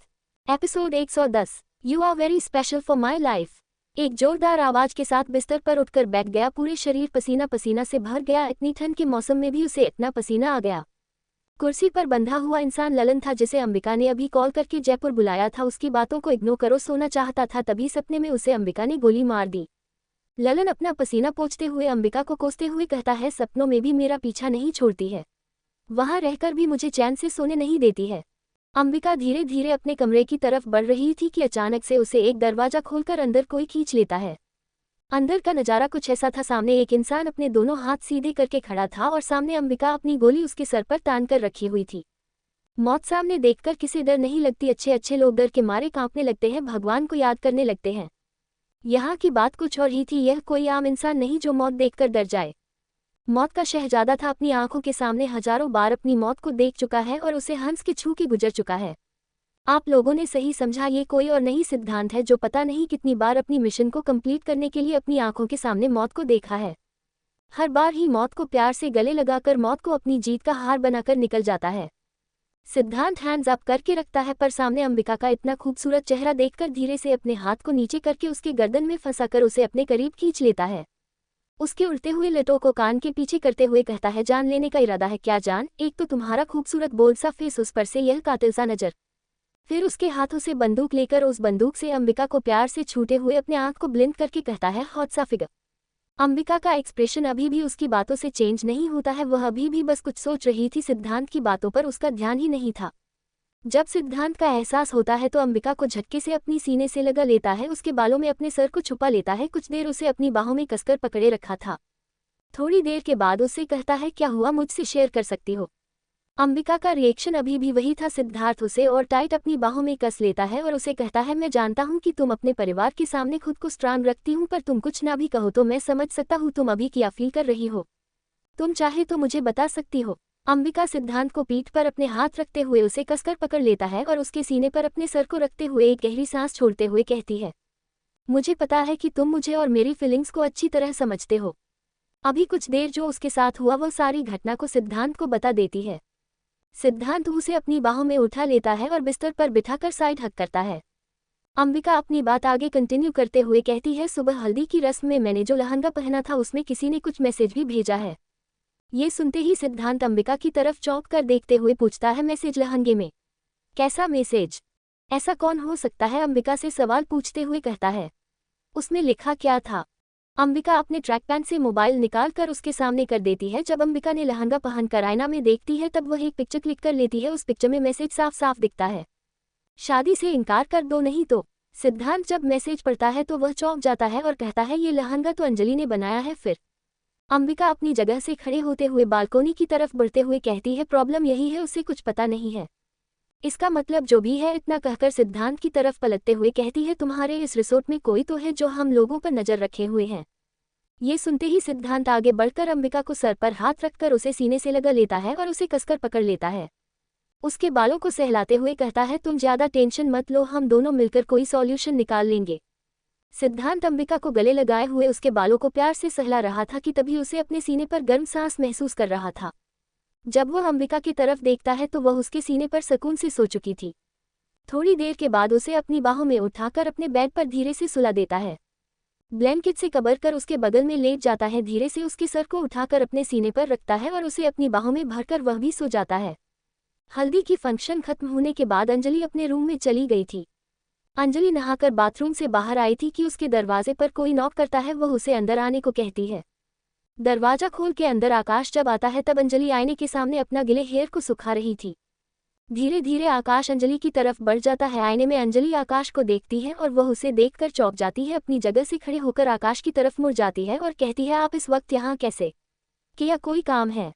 Episode 110, you are very special for my life. एक जोरदार आवाज के साथ बिस्तर पर उठकर बैठ गया। पूरे शरीर पसीना पसीना से भर गया। इतनी ठंड के मौसम में भी उसे इतना पसीना आ गया। कुर्सी पर बंधा हुआ इंसान ललन था जिसे अंबिका ने अभी कॉल करके जयपुर बुलाया था। उसकी बातों को इग्नोर करो, सोना चाहता था, तभी सपने में उसे अंबिका ने गोली मार दी। ललन अपना पसीना पोंछते हुए अंबिका को कोसते हुए कहता है, सपनों में भी मेरा पीछा नहीं छोड़ती है, वहां रहकर भी मुझे चैन से सोने नहीं देती है। अंबिका धीरे धीरे अपने कमरे की तरफ बढ़ रही थी कि अचानक से उसे एक दरवाजा खोलकर अंदर कोई खींच लेता है। अंदर का नजारा कुछ ऐसा था, सामने एक इंसान अपने दोनों हाथ सीधे करके खड़ा था और सामने अंबिका अपनी गोली उसके सर पर तान कर रखी हुई थी। मौत सामने देखकर किसे डर नहीं लगती। अच्छे अच्छे लोग डर के मारे कांपने लगते हैं, भगवान को याद करने लगते हैं। यहाँ की बात कुछ और ही थी। यह कोई आम इंसान नहीं जो मौत देखकर डर जाए। मौत का शहजादा था, अपनी आंखों के सामने हजारों बार अपनी मौत को देख चुका है और उसे हंस के छू के गुजर चुका है। आप लोगों ने सही समझा, ये कोई और नहीं सिद्धांत है जो पता नहीं कितनी बार अपनी मिशन को कंप्लीट करने के लिए अपनी आंखों के सामने मौत को देखा है। हर बार ही मौत को प्यार से गले लगाकर मौत को अपनी जीत का हार बनाकर निकल जाता है। सिद्धांत हैंड्स अप करके रखता है, पर सामने अंबिका का इतना खूबसूरत चेहरा देखकर धीरे से अपने हाथ को नीचे करके उसके गर्दन में फंसाकर उसे अपने करीब खींच लेता है। उसके उड़ते हुए लटों को कान के पीछे करते हुए कहता है, जान लेने का इरादा है क्या जान? एक तो तुम्हारा खूबसूरत बोल्ड सा फेस, उस पर से यह कातिल सा नजर। फिर उसके हाथों से बंदूक लेकर उस बंदूक से अंबिका को प्यार से छूटे हुए अपने आंख को ब्लिंक करके कहता है, हॉट सा फिगर। अंबिका का एक्सप्रेशन अभी भी उसकी बातों से चेंज नहीं होता है, वह अभी भी बस कुछ सोच रही थी, सिद्धांत की बातों पर उसका ध्यान ही नहीं था। जब सिद्धांत का एहसास होता है तो अंबिका को झटके से अपनी सीने से लगा लेता है, उसके बालों में अपने सर को छुपा लेता है, कुछ देर उसे अपनी बाहों में कसकर पकड़े रखा था। थोड़ी देर के बाद उससे कहता है, क्या हुआ, मुझसे शेयर कर सकती हो? अंबिका का रिएक्शन अभी भी वही था। सिद्धार्थ उसे और टाइट अपनी बाहों में कस लेता है और उसे कहता है, मैं जानता हूँ कि तुम अपने परिवार के सामने खुद को स्ट्रांग रखती हूँ, पर तुम कुछ ना भी कहो तो मैं समझ सकता हूँ तुम अभी क्या फील कर रही हो। तुम चाहे तो मुझे बता सकती हो। अंबिका सिद्धांत को पीठ पर अपने हाथ रखते हुए उसे कसकर पकड़ लेता है और उसके सीने पर अपने सर को रखते हुए एक गहरी सांस छोड़ते हुए कहती है, मुझे पता है कि तुम मुझे और मेरी फीलिंग्स को अच्छी तरह समझते हो। अभी कुछ देर जो उसके साथ हुआ वह सारी घटना को सिद्धांत को बता देती है। सिद्धांत उसे अपनी बाहों में उठा लेता है और बिस्तर पर बिठाकर साइड हक करता है। अंबिका अपनी बात आगे कंटिन्यू करते हुए कहती है, सुबह हल्दी की रस्म में मैंने जो लहंगा पहना था उसमें किसी ने कुछ मैसेज भी भेजा है। ये सुनते ही सिद्धांत अंबिका की तरफ चौंक कर देखते हुए पूछता है, मैसेज लहंगे में? कैसा मैसेज? ऐसा कौन हो सकता है? अंबिका से सवाल पूछते हुए कहता है, उसमें लिखा क्या था? अंबिका अपने ट्रैक पैंट से मोबाइल निकालकर उसके सामने कर देती है। जब अंबिका ने लहंगा पहनकर आईना में देखती है तब वह एक पिक्चर क्लिक कर लेती है। उस पिक्चर में मैसेज साफ साफ दिखता है, शादी से इनकार कर दो नहीं तो। सिद्धांत जब मैसेज पढ़ता है तो वह चौंक जाता है और कहता है, ये लहंगा तो अंजलि ने बनाया है फिर। अंबिका अपनी जगह से खड़े होते हुए बालकोनी की तरफ बढ़ते हुए कहती है, प्रॉब्लम यही है, उसे कुछ पता नहीं है। इसका मतलब जो भी है, इतना कहकर सिद्धांत की तरफ पलटते हुए कहती है, तुम्हारे इस रिसोर्ट में कोई तो है जो हम लोगों पर नजर रखे हुए हैं। ये सुनते ही सिद्धांत आगे बढ़कर अंबिका को सर पर हाथ रखकर उसे सीने से लगा लेता है और उसे कसकर पकड़ लेता है। उसके बालों को सहलाते हुए कहता है, तुम ज्यादा टेंशन मत लो, हम दोनों मिलकर कोई सॉल्यूशन निकाल लेंगे। सिद्धांत अंबिका को गले लगाए हुए उसके बालों को प्यार से सहला रहा था कि तभी उसे अपने सीने पर गर्म सांस महसूस कर रहा था। जब वह अंबिका की तरफ देखता है तो वह उसके सीने पर सुकून से सो चुकी थी। थोड़ी देर के बाद उसे अपनी बाहों में उठाकर अपने बेड पर धीरे से सुला देता है। ब्लैंकेट से कवर कर उसके बगल में लेट जाता है, धीरे से उसके सर को उठाकर अपने सीने पर रखता है और उसे अपनी बाहों में भरकर वह भी सो जाता है। हल्दी की फंक्शन खत्म होने के बाद अंजलि अपने रूम में चली गई थी। अंजलि नहाकर बाथरूम से बाहर आई थी कि उसके दरवाजे पर कोई नॉक करता है। वह उसे अंदर आने को कहती है। दरवाजा खोल के अंदर आकाश जब आता है तब अंजलि आईने के सामने अपना गिले हेयर को सुखा रही थी। धीरे धीरे आकाश अंजलि की तरफ बढ़ जाता है। आईने में अंजलि आकाश को देखती है और वह उसे देखकर चौंक जाती है। अपनी जगह से खड़े होकर आकाश की तरफ मुड़ जाती है और कहती है, आप इस वक्त यहाँ कैसे? क्या कोई काम है?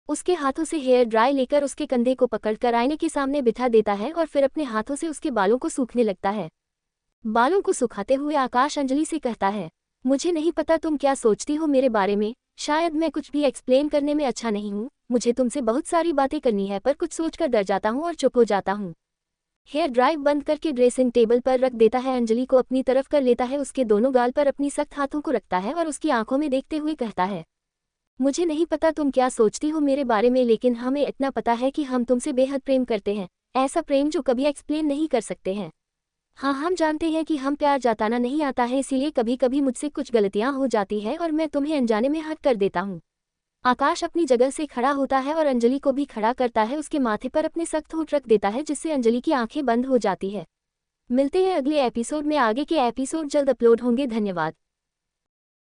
उसके हाथों से हेयर ड्राई लेकर उसके कंधे को पकड़कर आईने के सामने बिठा देता है और फिर अपने हाथों से उसके बालों को सूखने लगता है। बालों को सुखाते हुए आकाश अंजलि से कहता है, मुझे नहीं पता तुम क्या सोचती हो मेरे बारे में, शायद मैं कुछ भी एक्सप्लेन करने में अच्छा नहीं हूँ। मुझे तुमसे बहुत सारी बातें करनी है पर कुछ सोचकर डर जाता हूँ और चुप हो जाता हूँ। हेयर ड्राइव बंद करके ड्रेसिंग टेबल पर रख देता है। अंजलि को अपनी तरफ कर लेता है, उसके दोनों गाल पर अपनी सख्त हाथों को रखता है और उसकी आंखों में देखते हुए कहता है, मुझे नहीं पता तुम क्या सोचती हो मेरे बारे में, लेकिन हमें इतना पता है कि हम तुमसे बेहद प्रेम करते हैं, ऐसा प्रेम जो कभी एक्सप्लेन नहीं कर सकते हैं। हाँ, हम जानते हैं कि हम प्यार जताना नहीं आता है, इसीलिए कभी कभी मुझसे कुछ गलतियां हो जाती है और मैं तुम्हें अनजाने में हर्ट कर देता हूँ। आकाश अपनी जगह से खड़ा होता है और अंजलि को भी खड़ा करता है। उसके माथे पर अपने सख्त होंठ रख देता है जिससे अंजलि की आंखें बंद हो जाती है। मिलते हैं अगले एपिसोड में। आगे के एपिसोड जल्द अपलोड होंगे। धन्यवाद।